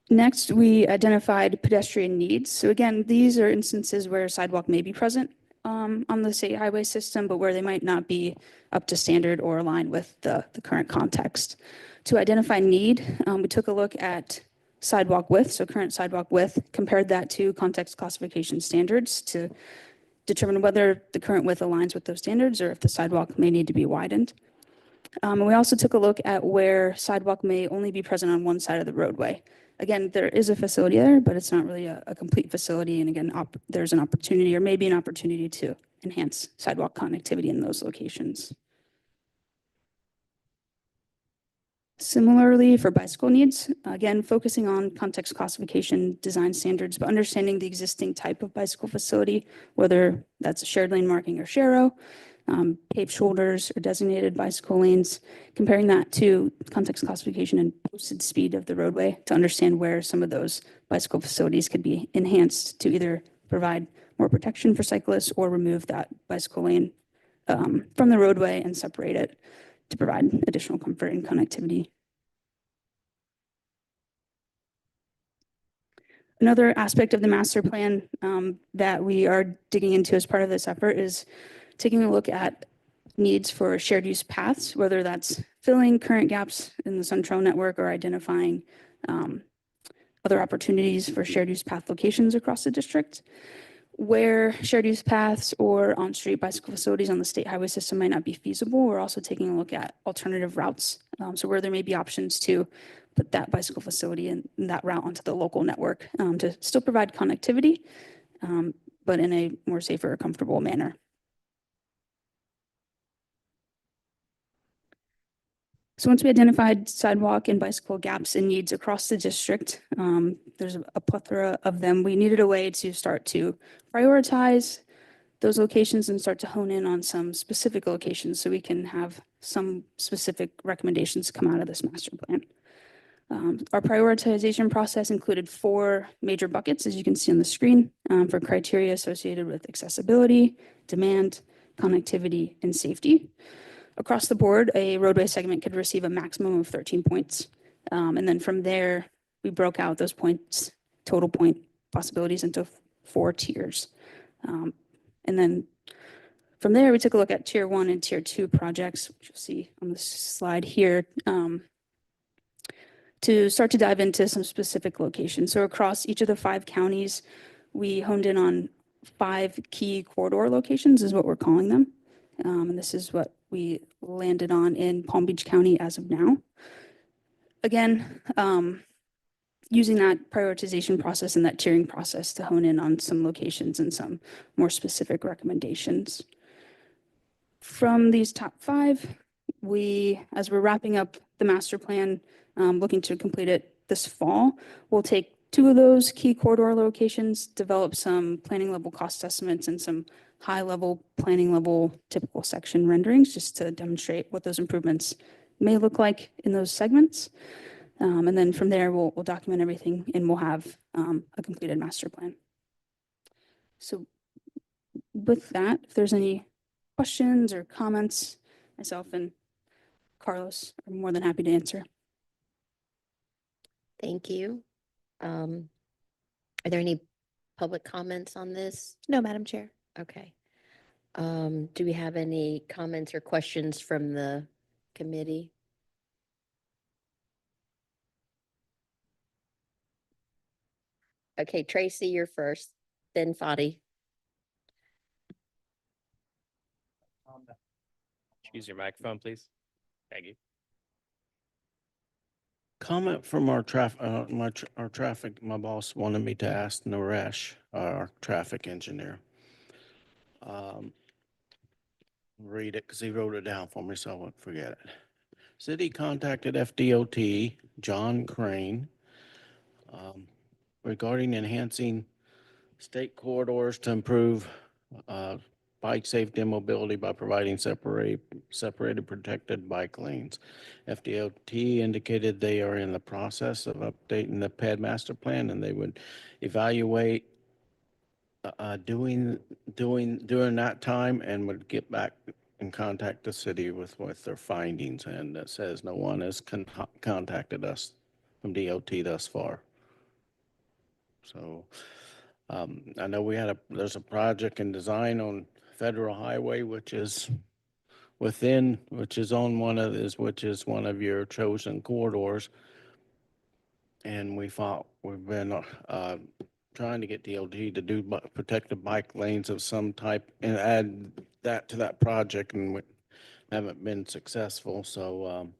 Next, we identified pedestrian needs. So again, these are instances where sidewalk may be present on the state highway system, but where they might not be up to standard or aligned with the current context. To identify need, we took a look at sidewalk width, so current sidewalk width, compared that to context classification standards to determine whether the current width aligns with those standards or if the sidewalk may need to be widened. And we also took a look at where sidewalk may only be present on one side of the roadway. Again, there is a facility there, but it's not really a complete facility. And again, there's an opportunity or maybe an opportunity to enhance sidewalk connectivity in those locations. Similarly, for bicycle needs, again, focusing on context classification, design standards, but understanding the existing type of bicycle facility, whether that's a shared lane marking or sharrow, paved shoulders or designated bicycle lanes, comparing that to context classification and posted speed of the roadway to understand where some of those bicycle facilities could be enhanced to either provide more protection for cyclists or remove that bicycle lane from the roadway and separate it to provide additional comfort and connectivity. Another aspect of the master plan that we are digging into as part of this effort is taking a look at needs for shared use paths, whether that's filling current gaps in the Sun Trail network or identifying other opportunities for shared use path locations across the district. Where shared use paths or on-street bicycle facilities on the state highway system might not be feasible, we're also taking a look at alternative routes. So where there may be options to put that bicycle facility and that route onto the local network to still provide connectivity, but in a more safer, comfortable manner. So once we identified sidewalk and bicycle gaps and needs across the district, there's a plethora of them. We needed a way to start to prioritize those locations and start to hone in on some specific locations so we can have some specific recommendations come out of this master plan. Our prioritization process included 4 major buckets, as you can see on the screen, for criteria associated with accessibility, demand, connectivity, and safety. Across the board, a roadway segment could receive a maximum of 13 points. And then from there, we broke out those points, total point possibilities into 4 tiers. And then from there, we took a look at tier 1 and tier 2 projects, which you'll see on the slide here, to start to dive into some specific locations. So across each of the 5 counties, we honed in on 5 key corridor locations is what we're calling them. And this is what we landed on in Palm Beach County as of now. Again, using that prioritization process and that tiering process to hone in on some locations and some more specific recommendations. From these top 5, as we're wrapping up the master plan, looking to complete it this fall, we'll take 2 of those key corridor locations, develop some planning level cost estimates and some high level planning level typical section renderings just to demonstrate what those improvements may look like in those segments. And then from there, we'll document everything and we'll have a completed master plan. So with that, if there's any questions or comments, myself and Carlos are more than happy to answer. Thank you. Are there any public comments on this? No, Madam Chair. Okay. Do we have any comments or questions from the committee? Okay, Tracy, you're first, then Fadi. Use your microphone, please. Thank you. Comment from our traffic, my boss wanted me to ask Naresh, our traffic engineer. Read it because he wrote it down for me so I won't forget it. City contacted FDOT, John Crane, regarding enhancing state corridors to improve bike safety and mobility by providing separated protected bike lanes. FDOT indicated they are in the process of updating the PED master plan and they would evaluate during that time and would get back and contact the city with their findings. And it says no one has contacted us from DOT thus far. So I know there's a project in design on Federal Highway, which is on one of your chosen corridors. And we've been trying to get DOT to do protected bike lanes of some type and add that to that project, and we haven't been successful. So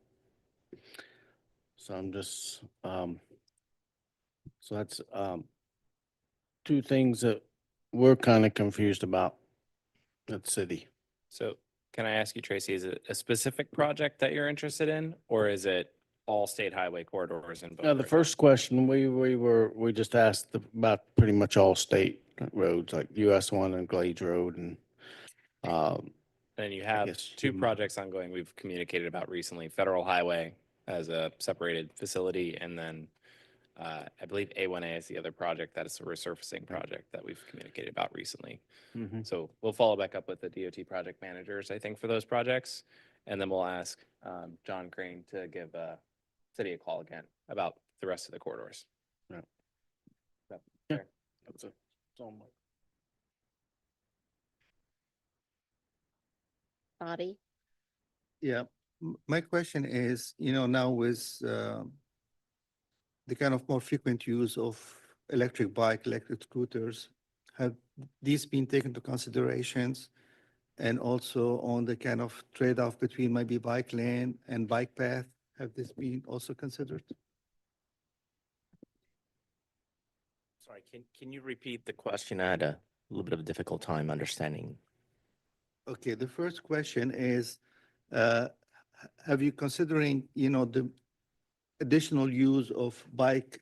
I'm just so that's 2 things that we're kind of confused about at the city. So can I ask you, Tracy, is it a specific project that you're interested in, or is it all state highway corridors in Boca Now, the Raton. first question, we just asked about pretty much all state roads, like US one and Glades Road and, And you have guess two you- projects ongoing we've communicated about recently, Federal Highway as a separated facility, and then I believe A1A is the other project that is a resurfacing project that we've communicated about recently. Mhm. So we'll follow back up with the DOT project managers, I think, for those projects. And then we'll ask John Crane to give city a call again about the rest of the corridors. Yeah. So, Yeah. there. That's a- that's all my- Body? Yeah, my question is, now with the kind of more frequent use of electric bike, electric scooters, have these been taken into considerations? And also on the kind of trade-off between maybe bike lane and bike path, have this been also considered? Sorry, can you repeat the question? I had a little bit of a difficult time understanding. Okay, the first question is, uh, have you considering, the additional use of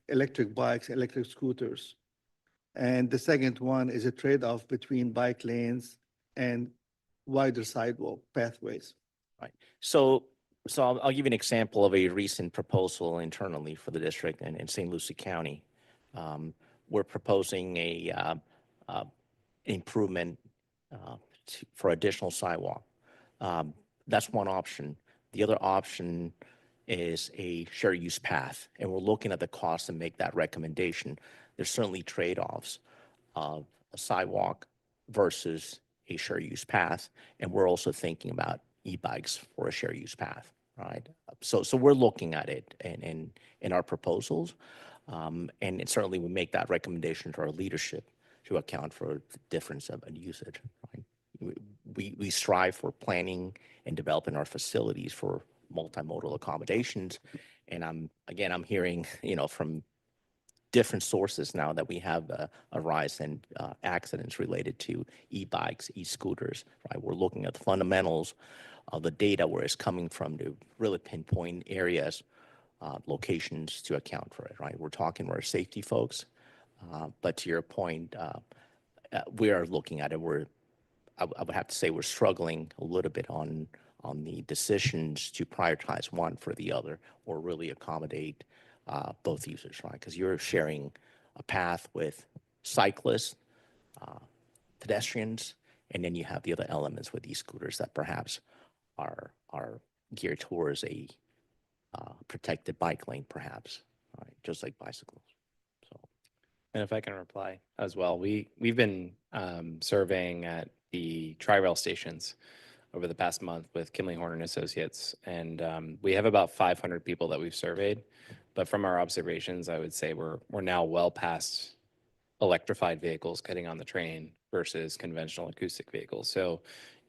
electric bikes, electric scooters? And the second one is a trade-off between bike lanes and wider sidewalk pathways. So I'll give you an example of a recent proposal internally for the district and in St. Lucie County. We're proposing a improvement for additional sidewalk. That's one option. The other option is a shared use path, and we're looking at the cost to make that recommendation. There's certainly trade-offs of a sidewalk versus a shared use path, and we're also thinking about e-bikes for a shared use path, right? So we're looking at it in our proposals, and certainly we make that recommendation to our leadership to account for the difference of usage, right? We strive for planning and developing our facilities for multimodal accommodations. And I'm hearing, from different sources now that we have a rise in accidents related to e-bikes, e-scooters, right? We're looking at the fundamentals of the data where it's coming from to really pinpoint areas, locations to account for it, right? We're talking with our safety folks, but to your point, we are looking at it. I would have to say we're struggling a little bit on the decisions to prioritize one for the other or really accommodate both users, right? Because you're sharing a path with cyclists, pedestrians, and then you have the other elements with these scooters that perhaps are geared towards a protected bike lane, perhaps, right? Just like bicycles. So, And if I can reply as well, we've been surveying at the Tri-Rail stations over the past month with Kimley Horn and Associates, and we have about 500 people that we've surveyed. But from our observations, I would say we're now well past electrified vehicles getting on the train versus conventional acoustic vehicles. So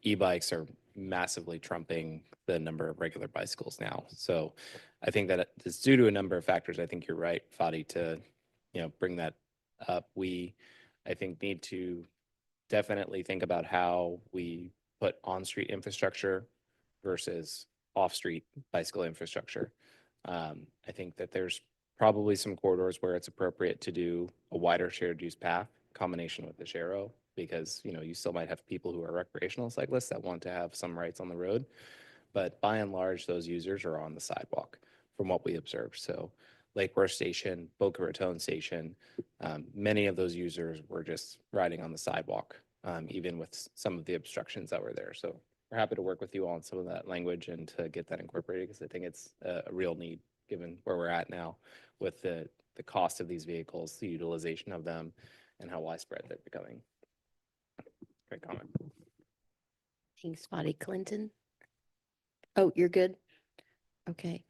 e-bikes are massively trumping the number of regular bicycles now. So I think that it's due to a number of factors. I think you're right, Fadi, to bring that up. I think, need to definitely think about how we put on-street infrastructure versus off-street bicycle infrastructure. I think that there's probably some corridors where it's appropriate to do a wider shared use path combination with the Sharo, because you still might have people who are recreational cyclists that want to have some rights on the road, but by and large those users are on the sidewalk from what we observed. So Lake Worth Station, Boca Raton Station, many of those users were just riding on the sidewalk, even with some of the obstructions that were there. So we're happy to work with you all on some of that language and to get that incorporated, because I think it's a real need given where we're at now with the cost of these vehicles, the utilization of them, and how widespread they're becoming. Great comment. Thanks, Spotty. Clinton? Oh, you're good? Okay.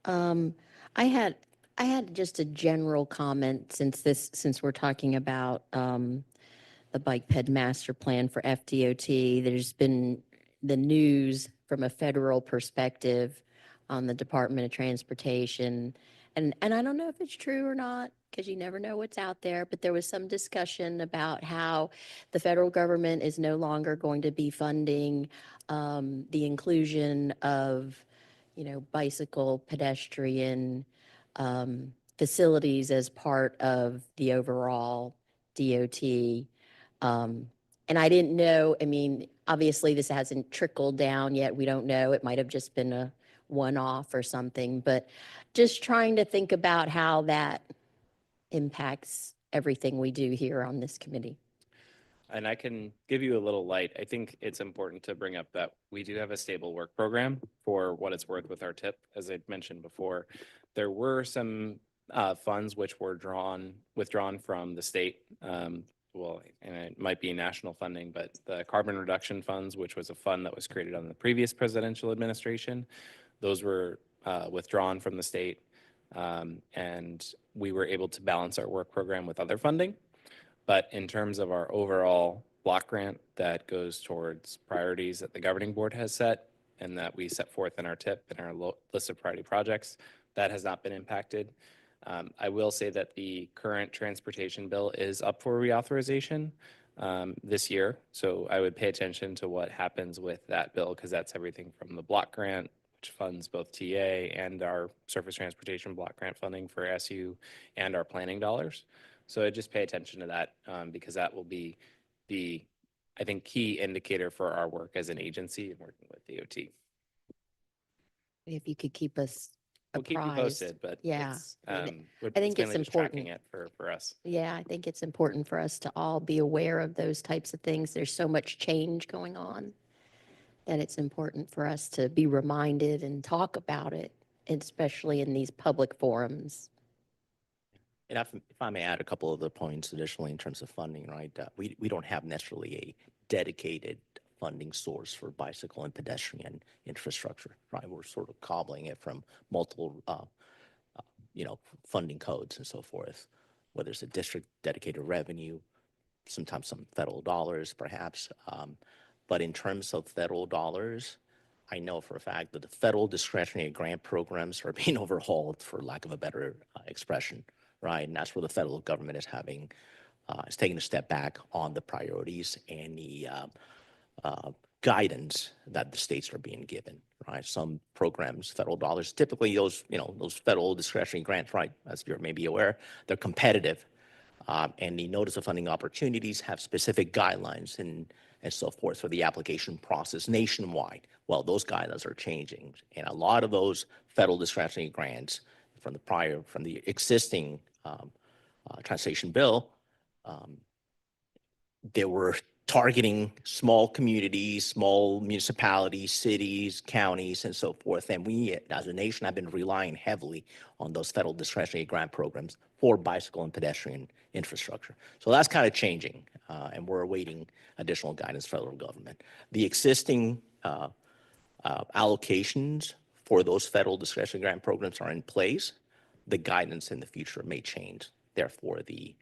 I had just a general comment since we're talking about the bike ped master plan for FDOT. There's been the news from a federal perspective on the Department of Transportation. And I don't know if it's true or not, because you never know what's out there, but there was some discussion about how the federal government is no longer going to be funding the inclusion of bicycle pedestrian facilities as part of the overall DOT. And I didn't know, I mean, obviously this hasn't trickled down yet. We don't know. It might have just been a one-off or something, but just trying to think about how that impacts everything we do here on this committee. And I can give you a little light. I think it's important to bring up that we do have a stable work program for what it's worth with our TIP. As I mentioned before, there were some funds which were withdrawn from the state. Well, and it might be national funding, but the carbon reduction funds, which was a fund that was created on the previous presidential administration, those were withdrawn from the state. And we were able to balance our work program with other funding. But in terms of our overall block grant that goes towards priorities that the governing board has set and that we set forth in our TIP and our list of priority projects, that has not been impacted. I will say that the current transportation bill is up for reauthorization this year. So I would pay attention to what happens with that bill, because that's everything from the block grant, which funds both TA and our surface transportation block grant funding for SU and our planning dollars. So I just pay attention to that because that will be the, I think, key indicator for our work as an agency and working with DOT. If you could keep us We'll keep you apprised. posted, but Yeah. it's, I I think it's tracking important. it for us. Yeah, I think it's important for us to all be aware of those types of things. There's so much change going on that it's important for us to be reminded and talk about it, especially in these public forums. And if I may add a couple of the points additionally in terms of funding, right? We don't have necessarily a dedicated funding source for bicycle and pedestrian infrastructure, right? We're sort of cobbling it from multiple, funding codes and so forth, whether it's a district dedicated revenue, sometimes some federal dollars, perhaps. But in terms of federal dollars, I know for a fact that the federal discretionary grant programs are being overhauled, for lack of a better expression, right? And that's where the federal government is taking a step back on the priorities and the guidance that the states are being given, right? Some programs, federal dollars, typically those federal discretionary grants, right? As you're maybe aware, they're competitive. And the notice of funding opportunities have specific guidelines and so forth for the application process nationwide. Well, those guidelines are changing, and a lot of those federal discretionary grants from the existing transportation bill, they were targeting small communities, small municipalities, cities, counties, and so forth. And we, as a nation, have been relying heavily on those federal discretionary grant programs for bicycle and pedestrian infrastructure. So that's kind of changing, and we're awaiting additional guidance from the federal government. The existing allocations for those federal discretionary grant programs are in place. The guidance in the future may change. Therefore, the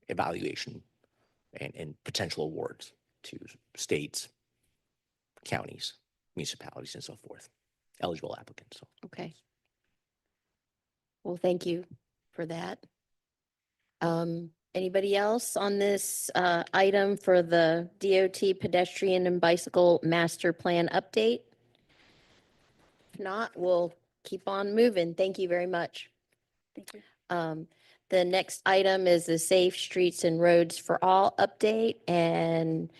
evaluation and potential awards to states, counties, municipalities, and so forth, eligible applicants. So. Okay. Well, thank you for that. Anybody else on this item for the DOT pedestrian and bicycle master plan update? If not, we'll keep on moving. Thank you very much. Thank you. The next item is the Safe Streets and Roads for All update, and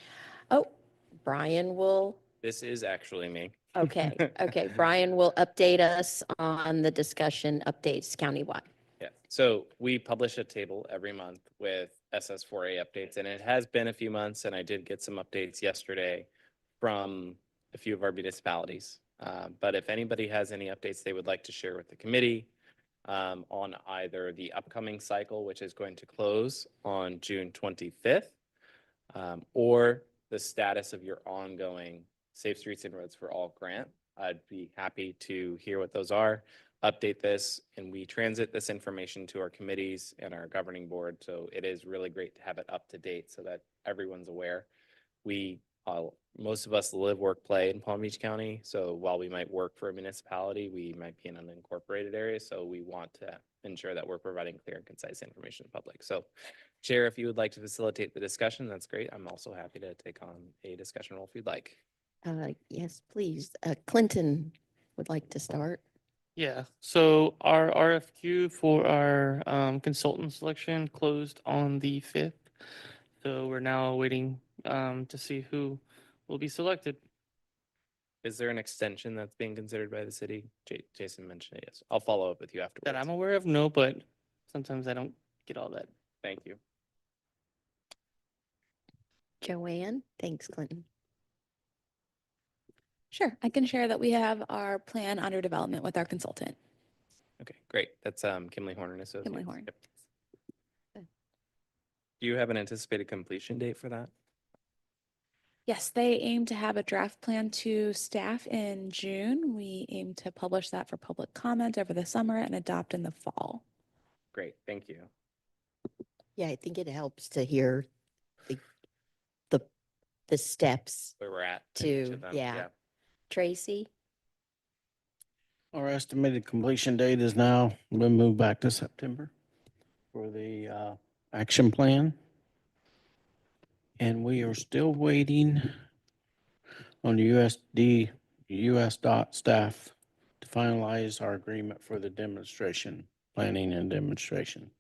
Brian will. This is actually me. Okay, Brian will update us on the discussion updates countywide. Yeah, so we publish a table every month with SS4A updates, and it has been a few months, and I did get some updates yesterday from a few of our municipalities. But if anybody has any updates they would like to share with the committee on either the upcoming cycle, which is going to close on June 25th, or the status of your ongoing Safe Streets and Roads for All grant, I'd be happy to hear what those are, update this, and we transit this information to our committees and our governing board. So it is really great to have it up to date so that everyone's aware. Most of us live, work, play in Palm Beach County. So while we might work for a municipality, we might be in an unincorporated area. So we want to ensure that we're providing clear and concise information to the public. So Chair, if you would like to facilitate the discussion, that's great. I'm also happy to take on a discussion role if you'd like. Yes, please. Clinton. would like to start. Yeah, so our RFQ for our consultant selection closed on the 5th. So we're now waiting to see who will be selected. Is there an extension that's being considered by the city? Jason mentioned it, yes. I'll follow up with you afterwards. That I'm aware of, no, but sometimes I don't get all that. Thank you. Joanne, thanks, Clinton. Sure, I can share that we have our plan under development with our consultant. Okay, great. That's Kimley Horn and Associates. Kimley Horn. Yep. Good. Do you have an anticipated completion date for that? Yes, they aim to have a draft plan to staff in June. We aim to publish that for public comment over the summer and adopt in the fall. Great, thank you. Yeah, I think it helps to hear the, the, the steps. Where we're at. in each To, of them, yeah. Tracy? Our estimated completion date is now, we'll move back to September for the action plan. And we are still waiting on the US dot staff to finalize our agreement for the demonstration, planning and demonstration.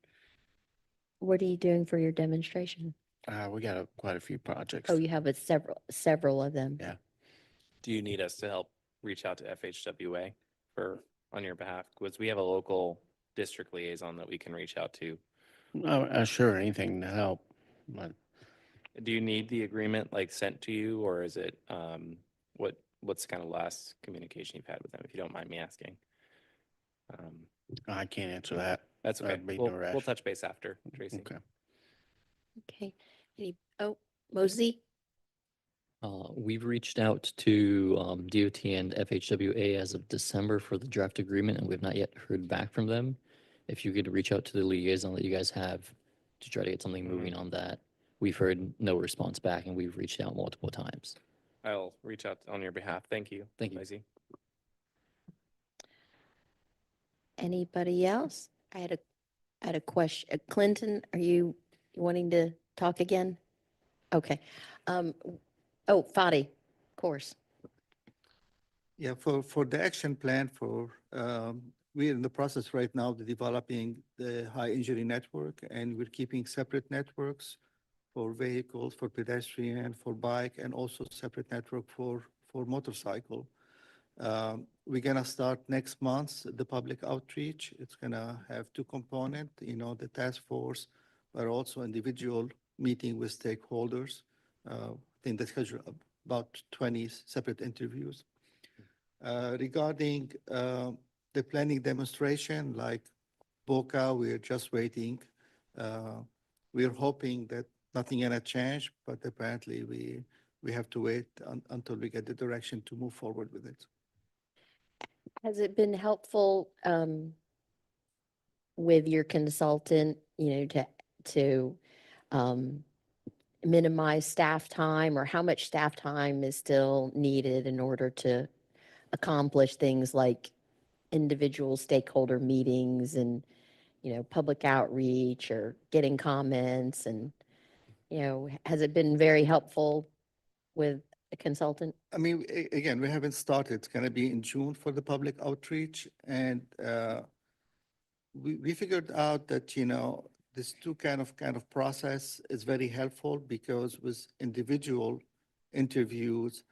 What are you doing for your demonstration? We got quite a few projects. Oh, you have several of them. Yeah. Do you need us to help reach out to FHWA on your behalf? Because we have a local district liaison that we can reach out to. Sure, anything to help. But Do you need the agreement like sent to you, or is it, what's kind of last communication you've had with them, if you don't mind me asking? I can't answer that. That's okay. That'd be We'll Naresh. touch base after, Tracy. Okay. Okay. Mosey? We've reached out to DOT and FHWA as of December for the draft agreement, and we've not yet heard back from them. If you could reach out to the liaison that you guys have to try to get something moving on that. We've heard no response back, and we've reached out multiple times. I'll reach out on your behalf. Thank you. Thank you. Lacey. Anybody else? I had a question. Clinton, are you wanting to talk again? Okay. Oh, Fadi, of course. Yeah, for the action plan we're in the process right now of developing the high injury network, and we're keeping separate networks for vehicles, for pedestrian, for bike, and also separate network for motorcycle. We're gonna start next month, the public outreach. It's gonna have two components, the task force, but also individual meeting with stakeholders. I think they schedule about 20 separate interviews. Regarding the planning demonstration, like Boca, we're just waiting. We're hoping that nothing gonna change, but apparently we have to wait until we get the direction to move forward with it. Has it been helpful with your consultant, to minimize staff time, or how much staff time is still needed in order to accomplish things like individual stakeholder meetings and, public outreach or getting comments and, has it been very helpful with a consultant? I mean, again, we haven't started. It's gonna be in June for the public outreach, and we figured out that, this two kind of process is very helpful, because with individual interviews,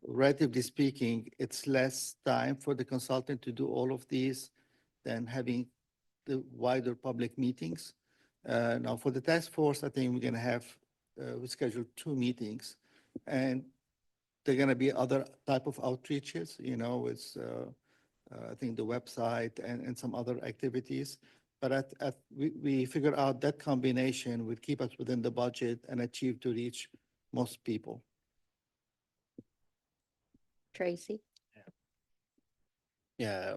relatively speaking, it's less time for the consultant to do all of these than having the wider public meetings. Now, for the task force, I think we're gonna have, we scheduled 2 meetings, and they're gonna be other type of outreaches, with, I think the website and some other activities. But we figured out that combination would keep us within the budget and achieve to reach most people. Tracy? Yeah.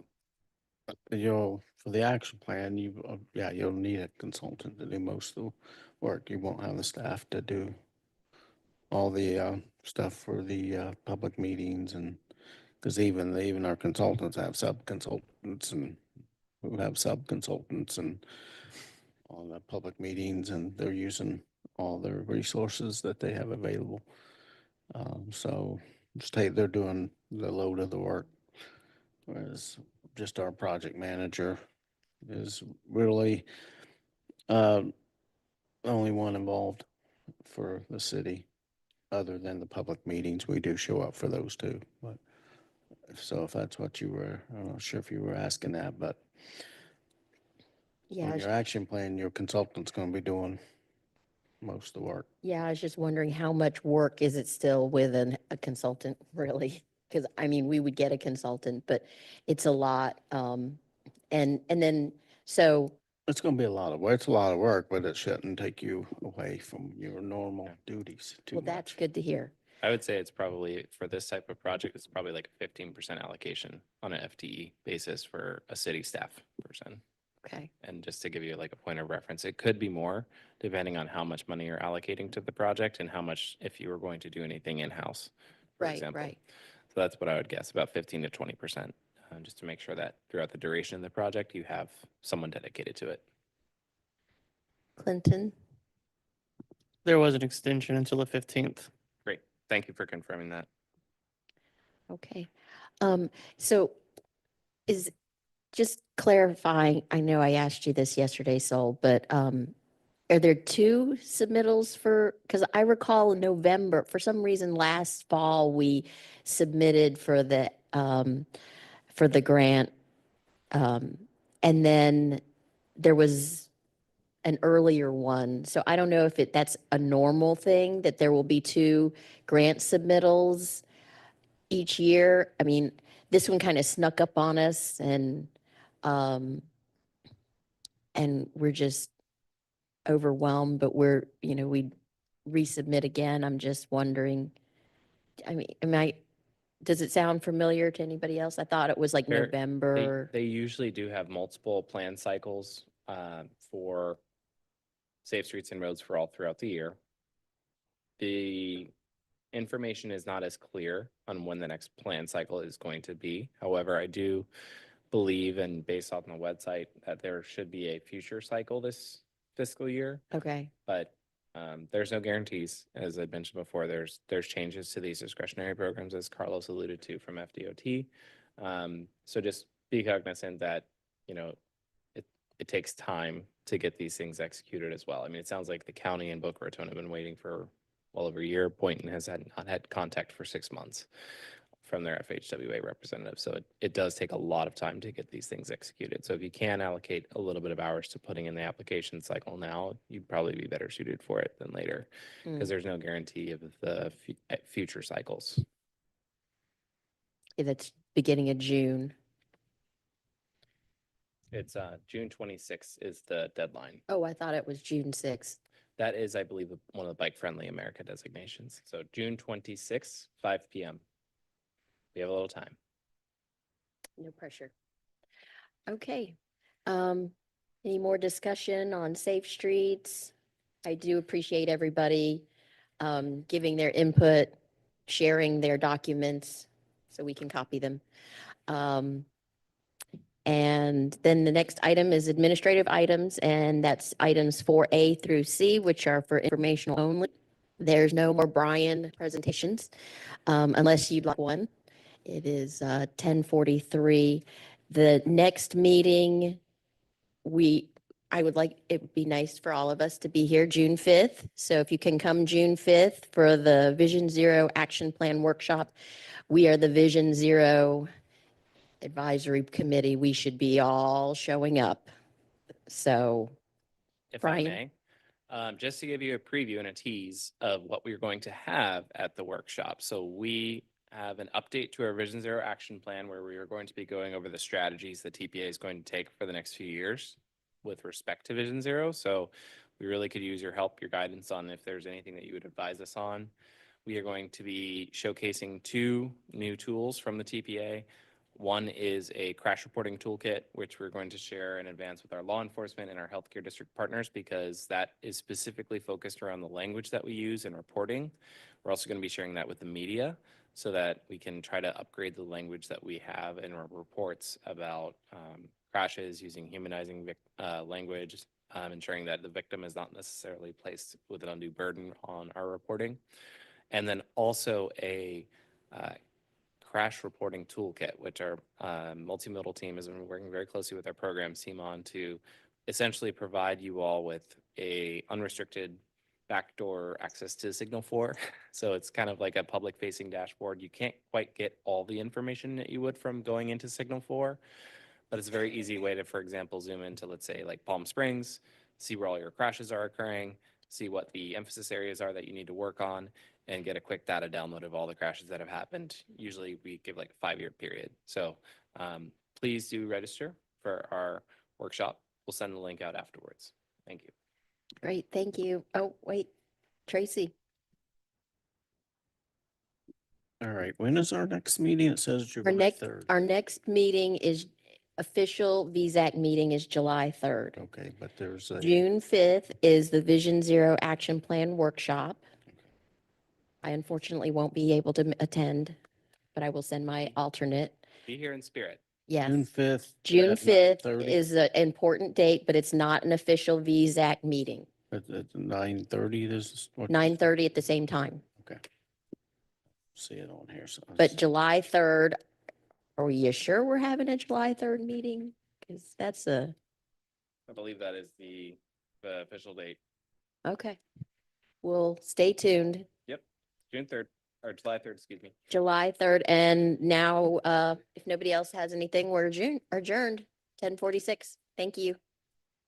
For the action plan, you'll need a consultant to do most of the work. You won't have the staff to do all the stuff for the public meetings, and because even our consultants have sub-consultants, and who have sub-consultants and on the public meetings, and they're using all their resources that they have available. So they're doing the load of the work. Whereas just our project manager is really uh, the only one involved for the city, other than the public meetings. We do show up for those too. But so if that's what you were, I'm not sure if you were asking that, but Yeah, I on was- your action plan, your consultant's going to be doing most of the work. yeah, I was just wondering how much work is it still with a consultant, really? Because I mean, we would get a consultant, but it's a lot. And then, so, It's going to be a lot of work. It's a lot of work, but it shouldn't take you away from your normal duties too well, that's much. good to hear. I would say it's probably, for this type of project, it's probably like a 15% allocation on an FTE basis for a city staff person. Okay. And just to give you like a point of reference, it could be more depending on how much money you're allocating to the project and how much, if you were going to do anything in-house, for Right, example. right. So that's what I would guess, about 15 to 20%, just to make sure that throughout the duration of the project, you have someone dedicated to it. Clinton? There was an extension until the 15th. Great. Thank you for confirming that. Okay. So is, just clarifying, I know I asked you this yesterday, Sol, but are there two submittals for, because I recall in November, for some reason last fall, we submitted for the grant. And then there was an earlier one. So I don't know if that's a normal thing, that there will be two grant submittals each year. I mean, this one kind of snuck up on us um, and we're just overwhelmed, but we resubmit again. I'm just wondering, I mean, does it sound familiar to anybody else? I thought it was like They're- November. They usually do have multiple plan cycles for safe streets and roads for all throughout the year. The information is not as clear on when the next plan cycle is going to be. However, I do believe, and based on the website, that there should be a future cycle this fiscal year. Okay. But there's no guarantees. As I mentioned before, there's changes to these discretionary programs, as Carlos alluded to, from FDOT. So just be cognizant that, it takes time to get these things executed as well. I mean, it sounds like the county and Boca Raton have been waiting for well over a year. Boynton has not had contact for 6 months from their FHWA representative. So it does take a lot of time to get these things executed. So if you can allocate a little bit of hours to putting in the application cycle now, you'd probably be better suited for it than later, because there's no guarantee of the future cycles. That's beginning of June. It's June 26th is the deadline. Oh, I thought it was June 6th. That is, I believe, one of the Bike Friendly America designations. So June 26th, 5 p.m. We have a little time. No pressure. Okay. Any more discussion on safe streets? I do appreciate everybody giving their input, sharing their documents so we can copy them. And then the next item is administrative items, and that's items 4A through C, which are for informational only. There's no more Brian presentations unless you'd like one. It is 10:43. The next meeting, I would like, it would be nice for all of us to be here June 5th. So if you can come June 5th for the Vision Zero Action Plan Workshop, we are the Vision Zero Advisory Committee. We should be all showing up. So, If Brian? I may, just to give you a preview and a tease of what we're going to have at the workshop. So we have an update to our Vision Zero action plan where we are going to be going over the strategies the TPA is going to take for the next few years with respect to Vision Zero. So we really could use your help, your guidance on if there's anything that you would advise us on. We are going to be showcasing 2 new tools from the TPA. One is a crash reporting toolkit, which we're going to share in advance with our law enforcement and our healthcare district partners, because that is specifically focused around the language that we use in reporting. We're also going to be sharing that with the media so that we can try to upgrade the language that we have in our reports about crashes using humanizing language, ensuring that the victim is not necessarily placed with an undue burden on our reporting. And then also a crash reporting toolkit, which our multimodal team has been working very closely with our programs team on to essentially provide you all with a unrestricted backdoor access to Signal 4. So it's kind of like a public facing dashboard. You can't quite get all the information that you would from going into Signal 4, but it's a very easy way to, for example, zoom into, let's say, like Palm Springs, see where all your crashes are occurring, see what the emphasis areas are that you need to work on, and get a quick data download of all the crashes that have happened. Usually we give like a 5-year period. So please do register for our workshop. We'll send the link out afterwards. Thank you. Great, thank you. Oh, wait, Tracy. All right, when is our next meeting? It says Our July next, 3rd. our next meeting is, official VZAC meeting is July 3rd. Okay, but there's a. June 5th is the Vision Zero Action Plan Workshop. I unfortunately won't be able to attend, but I will send my alternate. Be here in spirit. Yes. June 5th. June at 5th 9:30? is an important date, but it's not an official VZAC meeting. At 9:30, this is. what- 9:30 at the same time. Okay. See it on here. So But July 3rd, are you sure we're having a July 3rd meeting? Because that's a, I believe that is the official date. okay. We'll stay tuned. Yep, June 3rd, or July 3rd, excuse me. July 3rd. And now, if nobody else has anything, we're adjourned, 10:46. Thank you.